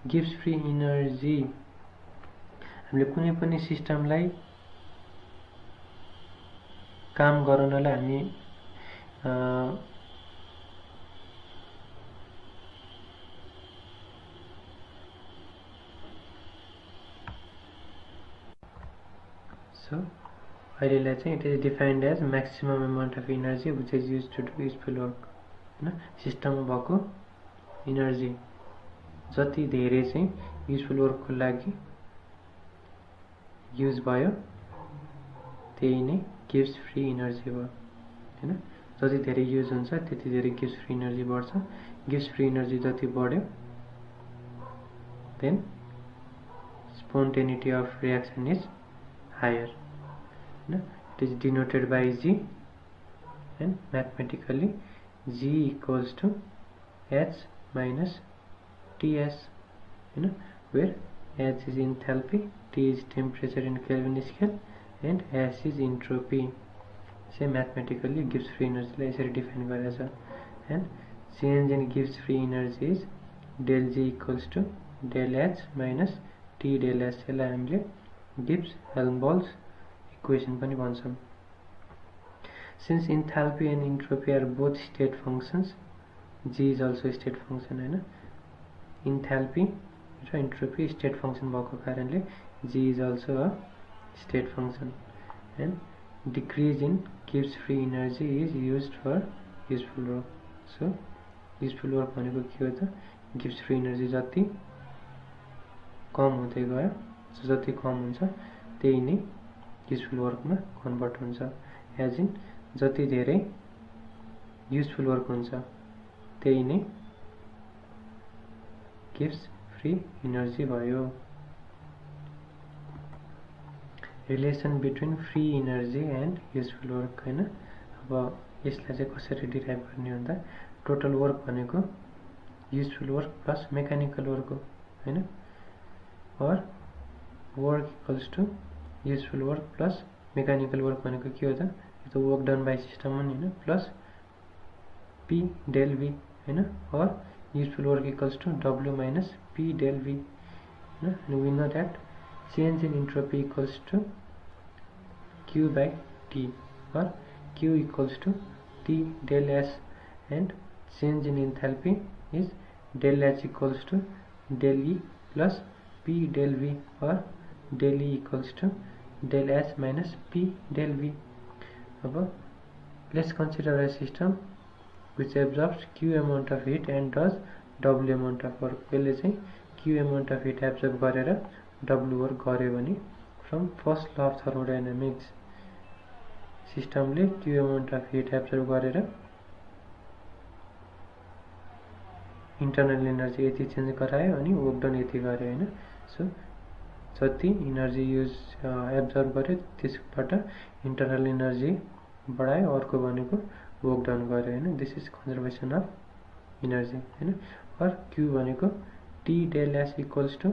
Gibbs free energy हामीले कुनै पनि सिस्टमलाई काम गराउनलाई हामी सो अहिलेलाई चाहिँ it is defined as maximum amount of energy which is use to do useful work. हैन, सिस्टममा भएको इनर्जी जति धेरै चाहिँ युजफुल वर्कको लागि युज भयो त्यही नै गिब्स फ्री इनर्जी भयो. हैन, जति धेरै युज हुन्छ त्यति धेरै गिब्स फ्री इनर्जी बढ्छ. गिब्स फ्री इनर्जी जति बढ्यो then spontaneity of reaction is higher. It is denoted by G and mathematically G equals to H minus Ts, where H is enthalpy, T is temperature in Kelvin scale and S is entropy. Say mathematically Gibbs free energy like यसरी define गरेछ. And change in Gibbs free energy is del G equals to del H minus T del S. यसलाई हामीले Gibbs Helmholtz equation पनि भन्छौं. Since enthalpy and entropy are both state functions, G is also a state function. हैन, enthalpy र entropy state function भएको कारणले G is also a state function. And decrease in Gibbs free energy is used for useful work. So useful work भनेको के हो त? Gibbs free energy जति कम हुँदै गयो, जति कम हुन्छ त्यही नै युजफुल वर्कमा कन्भर्ट हुन्छ. एज इन जति धेरै युजफुल वर्क हुन्छ त्यही नै गिब्स फ्री इनर्जी भयो. Relation between free energy and useful work. हैन, अब यसलाई चाहिँ कसरी डिराइभ गर्ने भन्दा टोटल वर्क भनेको useful work plus mechanical work हो. हैन, और work equals to useful work plus mechanical work भनेको के हो त? यो त वर्क डन बाई सिस्टम हो नि, हैन, प्लस पी डेल वी. हैन, और useful work equals to W minus P del V. हैन, and we know that change in entropy equals to Q by T, or Q equals to T del S, and change in enthalpy is del H equals to del E plus P del V, or del E equals to del S minus P del V. Now let's consider a system which absorbs Q amount of heat and does W amount of work. पहिले चाहिँ Q amount of heat absorb गरेर W work गर्यो भने from first law of thermodynamics सिस्टमले Q amount of heat absorb गरेर internal energy यति change गरायो अनि work done यति गर्यो. हैन, सो जति इनर्जी युज एब्जर्ब गर्यो त्यसबाट इंटरनल एनर्जी बढायो, अर्को भनेको वर्क डन गर्यो. हैन, this is conservation of energy. हैन, और Q भनेको T del S equals to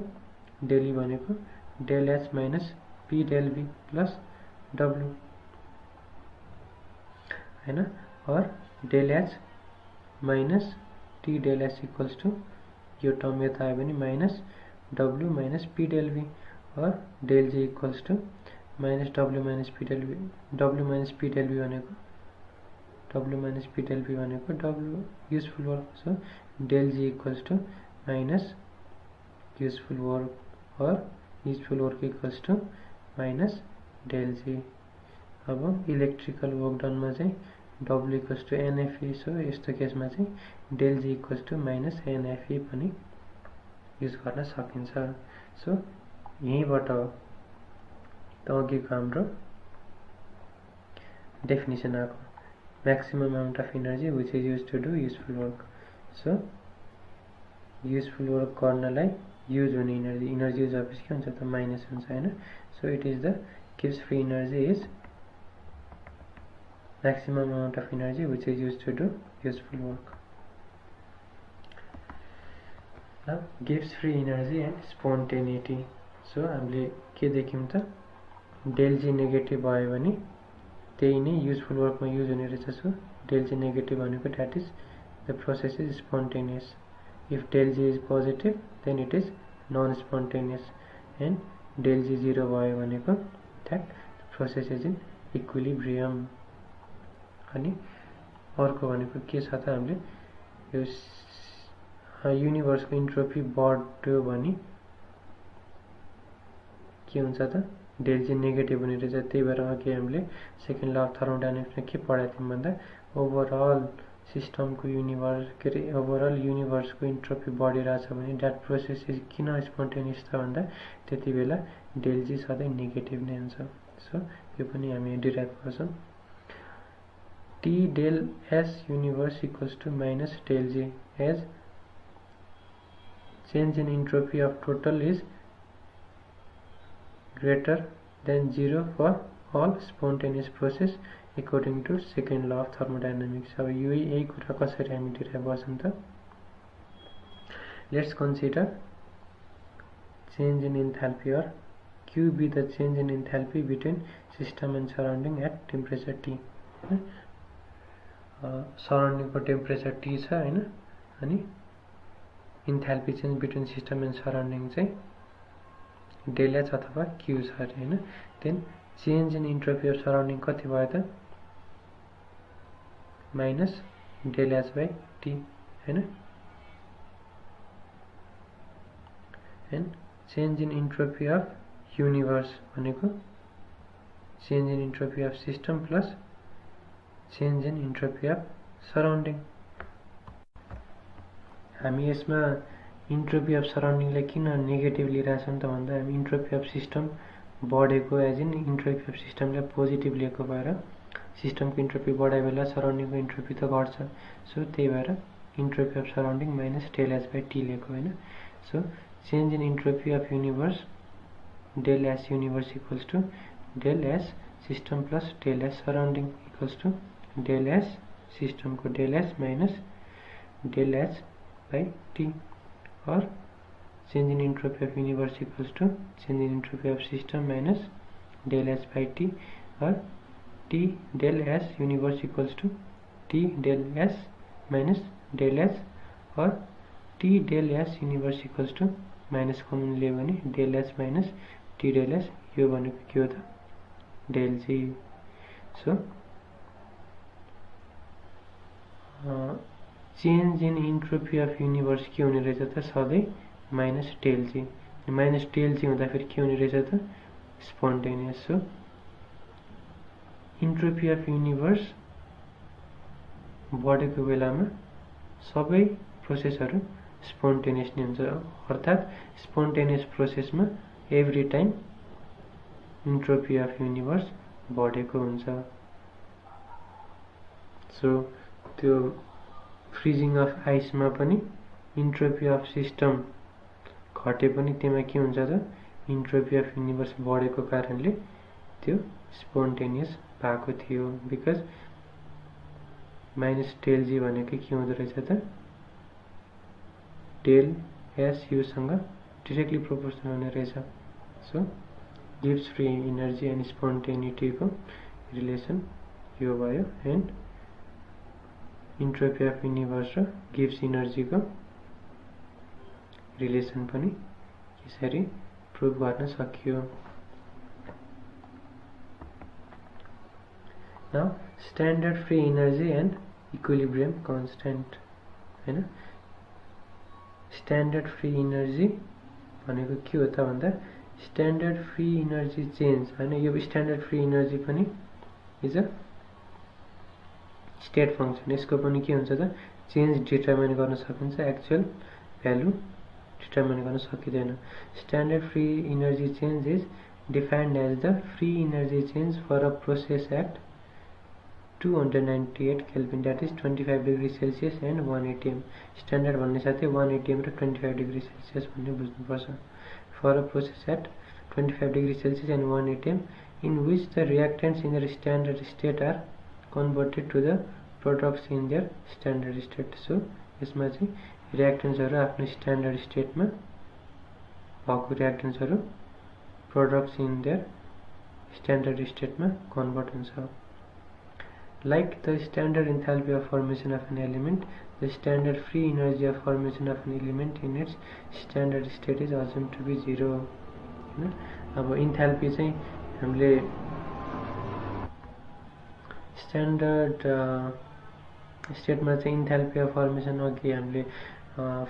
del E भनेको del H minus P del V plus W. हैन, और del H minus T del S equals to यो term यता आयो भने minus W minus P del V, और del G equals to minus W minus P del V. W minus P del V भनेको W minus P del V भनेको W useful work. So del G equals to minus useful work, और useful work equals to minus del G. अब electrical work डनमा चाहिँ W equals to NFE. So यस्तो केसमा चाहिँ del G equals to minus NFE पनि use गर्न सकिन्छ. सो यहीबाट त अघिको हाम्रो डेफिनेसन आएको maximum amount of energy which is used to do useful work. So useful work गर्नलाई use हुने energy use भएपछि के हुन्छ त माइनस हुन्छ हैन. So it is the Gibbs free energy is maximum amount of energy which is used to do useful work. Now Gibbs free energy and spontaneity. So हामीले के देख्यौं त del G नेगेटिभ भयो भने त्यही नै युजफुल वर्कमा युज हुने रहेछ. So del G negative भनेको that is the process is spontaneous. If del G is positive then it is non spontaneous and del G 0 भयो भनेको that the process is in equilibrium. अनि अर्को भनेको के छ त हामीले यो युनिभर्सको इन्ट्रोपी बढ्यो भने के हुन्छ त del G नेगेटिभ हुने रहेछ. त्यही भएर अघि हामीले सेकेन्ड ल अफ थर्मोडायनामिक्समा के पढाएको थियौं भन्दा ओभरअल सिस्टमको युनिभर्स के रे ओभरअल युनिभर्सको इन्ट्रोपी बढिरहेछ भने द्याट प्रोसेस इज किन स्पोन्टेनियस छ भन्दा त्यति बेला del G सधैँ नेगेटिभ नै हुन्छ. सो यो पनि हामी डिराइभ गर्छौं. T del S universe equals to minus del G as change in entropy of total is greater than 0 for all spontaneous process according to second law of thermodynamics. अब यही कुरा कसरी हामी डिराइभ गर्छौं त let's consider change in enthalpy or Q be the change in enthalpy between system and surrounding at temperature T. Surrounding को temperature T छ हैन अनि enthalpy change between system and surrounding चाहिँ del H अथवा Q छ अरे हैन. Then change in entropy of surrounding कति भयो त minus del H by T हैन. And change in entropy of universe भनेको change in entropy of system plus change in entropy of surrounding. हामी यसमा इन्ट्रोपी अफ सराउन्डिङलाई किन नेगेटिभ लिइरहेछौं त भन्दा हामी इन्ट्रोपी अफ सिस्टम बढेको एज इन इन्ट्रोपी अफ सिस्टमलाई पोजिटिभ लिएको भएर सिस्टमको इन्ट्रोपी बढाए बेला सराउन्डिङको इन्ट्रोपी त घट्छ. सो त्यही भएर entropy of surrounding minus del H by T लिएको हैन. So change in entropy of universe del S universe equals to del S system plus del S surrounding equals to del S system को del S minus del H by T or change in entropy of universe equals to change in entropy of system minus del H by T or T del S universe equals to T del S minus del S or T del S universe equals to minus common लियो भने del S minus T del S यो भनेको के हो त del G. So change in entropy of universe के हुने रहेछ त सधैँ minus del G. Minus del G हुँदाखेरि के हुने रहेछ त spontaneous. So entropy of universe बढेको बेलामा सबै प्रोसेसहरु स्पोन्टेनियस नै हुन्छ. अर्थात स्पोन्टेनियस प्रोसेसमा every time entropy of universe बढेको हुन्छ. सो त्यो फ्रिजिङ अफ आइसमा पनि इन्ट्रोपी अफ सिस्टम घटे पनि त्यसमा के हुन्छ त इन्ट्रोपी अफ युनिभर्स बढेको कारणले त्यो स्पोन्टेनियस भएको थियो. बिकज माइनस del G भनेको के हुँदो रहेछ त del S U सँग डाइरेक्टली प्रोपोर्सनल हुने रहेछ. So Gibbs free energy and spontaneity को रिलेसन यो भयो एन्ड इन्ट्रोपी अफ युनिभर्स र गिब्स एनर्जी को रिलेसन पनि यसरी प्रुभ गर्न सकियो. Now standard free energy and equilibrium constant हैन. स्ट्यान्डर्ड फ्री एनर्जी भनेको के हो त भन्दा स्ट्यान्डर्ड फ्री एनर्जी चेन्ज हैन. यो स्ट्यान्डर्ड फ्री एनर्जी पनि इज अ स्टेट फंक्शन. यसको पनि के हुन्छ त चेन्ज डिटरमाइन गर्न सकिन्छ एक्चुअल भ्यालु डिटरमाइन गर्न सकिदैन. Standard free energy change is defined as the free energy change for a process at 298 Kelvin, that is 25 degree Celsius and 1 atm. Standard भन्ने साथै 1 atm र 25 degree Celsius भन्ने बुझ्नुपर्छ. For a process at 25 degree Celsius and 1 atm in which the reactants in their standard state are converted to the products in their standard state. So यसमा चाहिँ reactantsहरु आफ्नो standard state मा भएको reactantsहरु products in their standard state मा convert हुन्छ. Like the standard enthalpy of formation of an element, the standard free energy of formation of an element in its standard state is assumed to be 0. अब enthalpy चाहिँ हामीले standard state मा चाहिँ enthalpy of formation अघि हामीले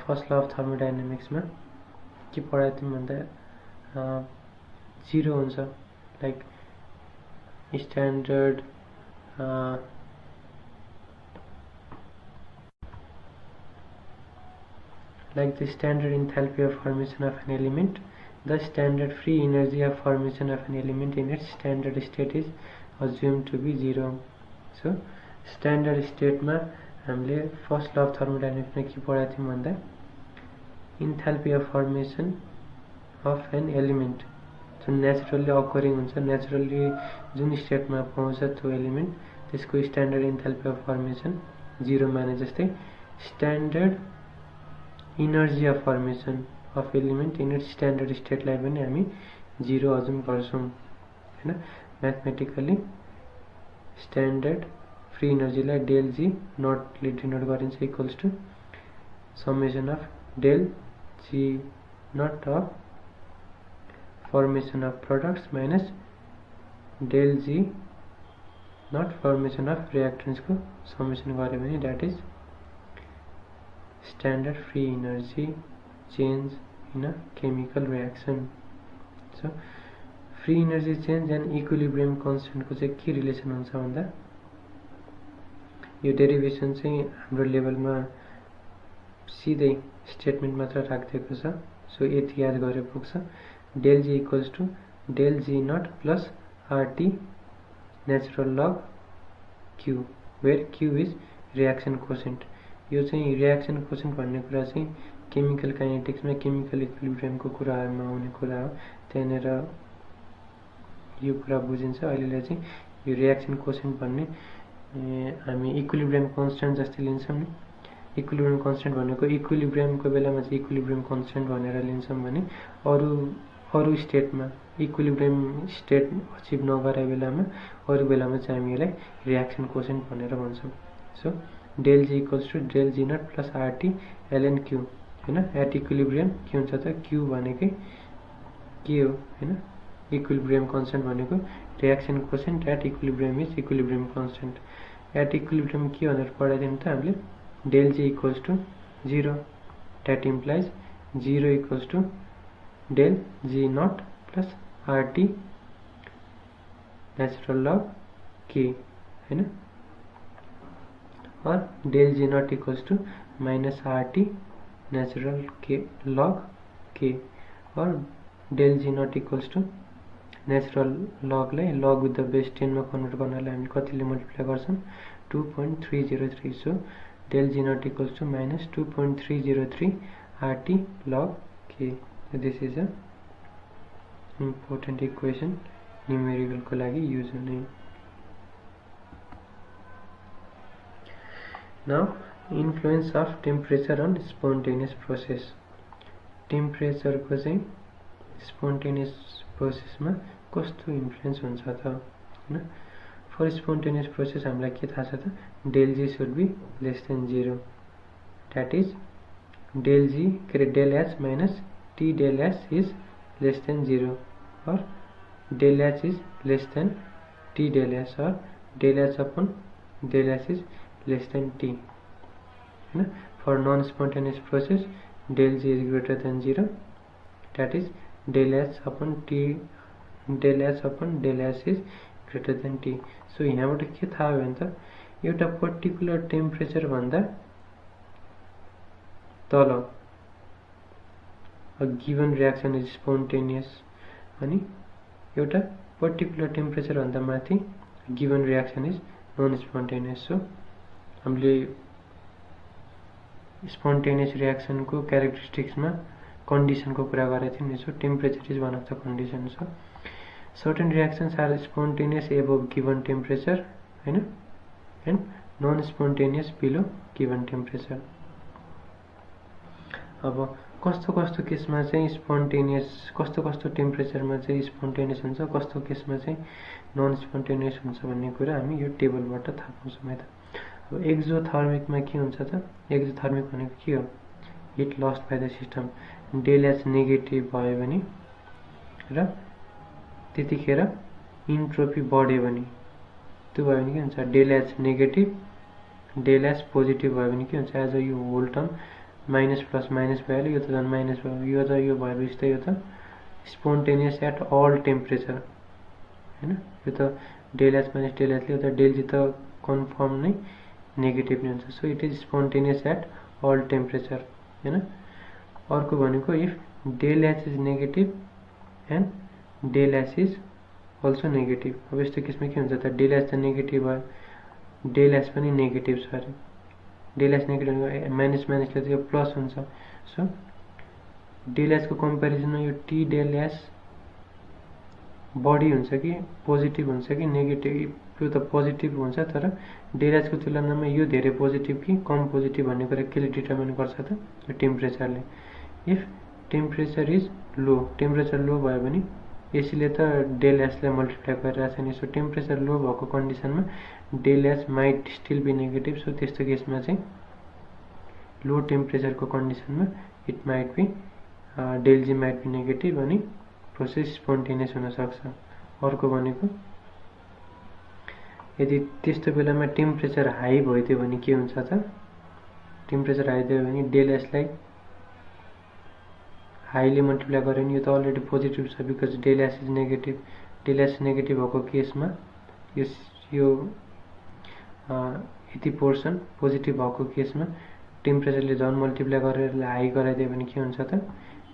first law of thermodynamics मा के पढाएको थियौं भन्दा 0 हुन्छ. Like standard like the standard enthalpy of formation of an element, the standard free energy of formation of an element in its standard state is assumed to be 0. So standard state मा हामीले first law of thermodynamics मा के पढाएको थियौं भन्दा enthalpy of formation of an element जुन naturally occurring हुन्छ, naturally जुन स्टेटमा पाउँछ त्यो एलिमेन्ट, त्यसको स्ट्यान्डर्ड इन्थाल्पी अफ फर्मेसन 0 माने जस्तै standard energy of formation of element in its standard स्टेटलाई पनि हामी 0 अजुम गर्छौं हैन. म्याथमेटिकली स्ट्यान्डर्ड फ्री एनर्जीलाई डेल जी नट ले डिनोट गरिन्छ equals to summation of del G naught of formation of products minus del G not formation of reactants को summation गरे भने that is standard free energy change in a chemical reaction. So free energy change and equilibrium constant को चाहिँ के relation हुन्छ भन्दा यो derivation चाहिँ हाम्रो लेभलमा सिधै स्टेटमेन्ट मात्र राखिदिएको छ. सो यति याद गरे पुग्छ. del G equals to del G naught plus RT natural log Q, where Q is reaction quotient. यो चाहिँ reaction quotient भन्ने कुरा चाहिँ chemical kinetics मा chemical equilibrium को कुरामा आउने कुरा हो. त्यनेर यो कुरा बुझिन्छ. अहिले चाहिँ यो reaction quotient भन्ने हामी equilibrium constant जस्तै लिन्छौं नि. equilibrium constant भनेको equilibrium को बेलामा चाहिँ equilibrium constant भनेर लिन्छौं भने अरु स्टेटमा इक्विलिब्रियम स्टेट अचिभ नगरे बेलामा अरु बेलामा चाहिँ हामी यसलाई रिएक्सन कोसेन्ट भनेर भन्छौं. So del G equals to del G naught plus RT ln Q हैन. एट इक्विलिब्रियम के हुन्छ त Q भनेकै के हो हैन. इक्विलिब्रियम कन्स्टेन्ट भनेको reaction quotient at equilibrium is equilibrium constant. At equilibrium के भनेर पढाइदिनु त हामीले del G equals to 0. that implies 0 equals to del G naught plus RT natural log K हैन. और del G naught equals to minus RT natural K log K और del G naught equals to natural log लाई log with the base 10 मा convert गर्नलाई हामी कतिले multiply गर्छौं 2.303. so del G naught equals to minus 2.303 RT log K. So this is a important equation numerical को लागि use हुने. Now influence of temperature on spontaneous process. temperature को चाहिँ spontaneous process मा कस्तो इन्फ्लुएन्स हुन्छ त हैन. for spontaneous process हामीलाई के थाहा छ त del G should be less than 0. that is del G के del H minus T del S is less than 0 or del H is less than T del S or del H upon del S is less than T. For non-spontaneous process del G is greater than 0, that is del H upon T del S upon del S is greater than T. So यहाँबाट के थाहा भयो भने त एउटा particular temperature भन्दा तल a given reaction is spontaneous अनि एउटा पर्टिकुलर टेम्परेचर भन्दा माथि given reaction is non spontaneous. So हामीले स्पोन्टेनियस रियाक्सनको क्यारेक्टरिस्टिक्समा कन्डिसनको कुरा गरेको थियौँ नि। So temperature is one of the condition. So certain reactions are spontaneous above given temperature हैन, and non spontaneous below given temperature. अब कस्तो कस्तो केसमा चाहिँ स्पोन्टेनियस, कस्तो कस्तो टेम्परेचरमा चाहिँ स्पोन्टेनियस हुन्छ, कस्तो केसमा चाहिँ नन स्पोन्टेनियस हुन्छ भन्ने कुरा हामी यो टेबलबाट थाहा पाउँछौँ है त। अब एक्जोथर्मिकमा के हुन्छ त? एक्जोथर्मिक भनेको के हो? Heat lost by the system. Del H negative भयो भने र त्यतिखेर इन्ट्रोपी बढ्यो भने, त्यो भयो भने के हुन्छ? Del H negative, del H positive भयो भने के हुन्छ? एज अ यो whole term minus plus minus भइहाल्यो, यो त झन् माइनस भयो, यो त यो भएपछि त यो त स्पोन्टेनियस एट अल टेम्परेचर हैन। यो त डेल एच माइनस डेल एचले, यो त डेल जी त कन्फर्म नै नेगेटिभ नै हुन्छ। So it is spontaneous at all temperature हैन। अर्को भनेको if del H is negative and del H is also negative. अब यस्तो केसमा के हुन्छ त? डेल एच त नेगेटिभ भयो, डेल एच पनि नेगेटिभ छ अरे। डेल एच नेगेटिभ माइनस माइनसले त यो प्लस हुन्छ। सो डेल एचको कम्पेरिजनमा यो टी डेल एच बढी हुन्छ कि पोजिटिभ हुन्छ कि नेगेटिभ? यो त पोजिटिभ हुन्छ, तर डेल एचको तुलनामा यो धेरै पोजिटिभ कि कम पोजिटिभ भन्ने कुरा केले डिटर्मिन गर्छ त? यो टेम्परेचरले। If temperature is low, temperature low भयो भने यसले त डेल एचलाई मल्टिप्लाई गरिरहेको छ नि। सो टेम्परेचर लो भएको कन्डिसनमा del H might still be negative. So त्यस्तो केसमा चाहिँ लो टेम्परेचरको कन्डिसनमा it might be del G might be negative अनि प्रोसेस स्पोन्टेनियस हुनसक्छ। अर्को भनेको यदि त्यस्तो बेलामा टेम्परेचर हाई भइदियो भने के हुन्छ त? टेम्परेचर हाई दियो भने डेल एचलाई हाईले मल्टिप्लाई गऱ्यो भने यो त अलरेडी पोजिटिभ छ, because del H is negative. Del H negative भएको केसमा यो यति पोर्सन पोजिटिभ भएको केसमा टेम्परेचरले झन् मल्टिप्लाई गरेर हाई गराइदियो भने के हुन्छ त?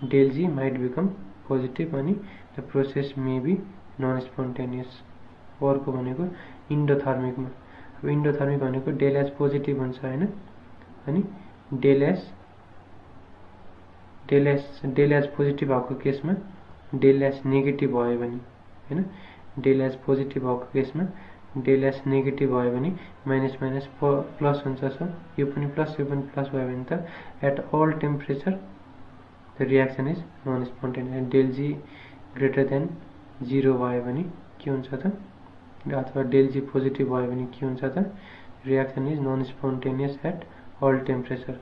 Del G might become positive अनि the process may be non spontaneous. अर्को भनेको इन्डोथर्मिकमा। अब इन्डोथर्मिक भनेको डेल एच पोजिटिभ हुन्छ हैन, अनि डेल एच पोजिटिभ भएको केसमा डेल एच नेगेटिभ भयो भने हैन, डेल एच पोजिटिभ भएको केसमा डेल एच नेगेटिभ भयो भने माइनस माइनस प्लस हुन्छ। सो यो पनि प्लस यो पनि प्लस भयो भने त at all temperature the reaction is non spontaneous. Del G greater than 0 भयो भने के हुन्छ त? अथवा डेल जी पोजिटिभ भयो भने के हुन्छ त? Reaction is non spontaneous at all temperature.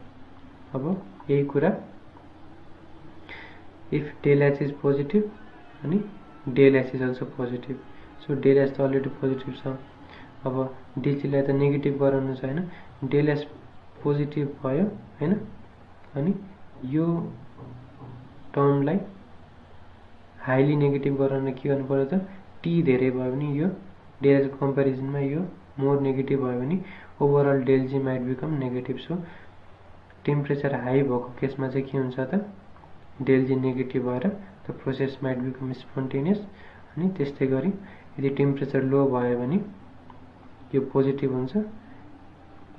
अब यही कुरा if del H is positive अनि del H is also positive. So del H त अलरेडी पोजिटिभ छ, अब डेल जीलाई त नेगेटिभ गराउनु छ हैन। डेल एच पोजिटिभ भयो हैन, अनि यो टर्मलाई हाइली नेगेटिभ गराउन के गर्नु पर्यो त? टी धेरै भयो भने यो डेल एचको कम्पेरिजनमा यो मोर नेगेटिभ भयो भने overall del G might become negative. So temperature high भएको केसमा चाहिँ के हुन्छ त? डेल जी नेगेटिभ भएर the process might become spontaneous. अनि त्यस्तै गरी यदि टेम्परेचर लो भयो भने यो पोजिटिभ हुन्छ।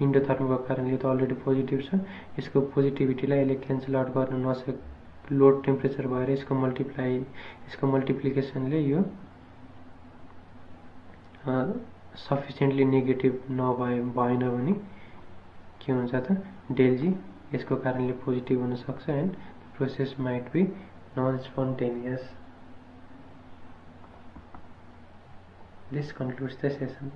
इन्डोथर्मिकको कारण यो त अलरेडी पोजिटिभ छ, यसको पोजिटिभिटीलाई यसले क्यान्सल आउट गर्न नसक, लो टेम्परेचर भएर यसको मल्टिप्लिकेसनले यो सफिसियन्टली नेगेटिभ भएन भने के हुन्छ त? डेल जी यसको कारणले पोजिटिभ हुन सक्छ and process might be non spontaneous. This concludes the session.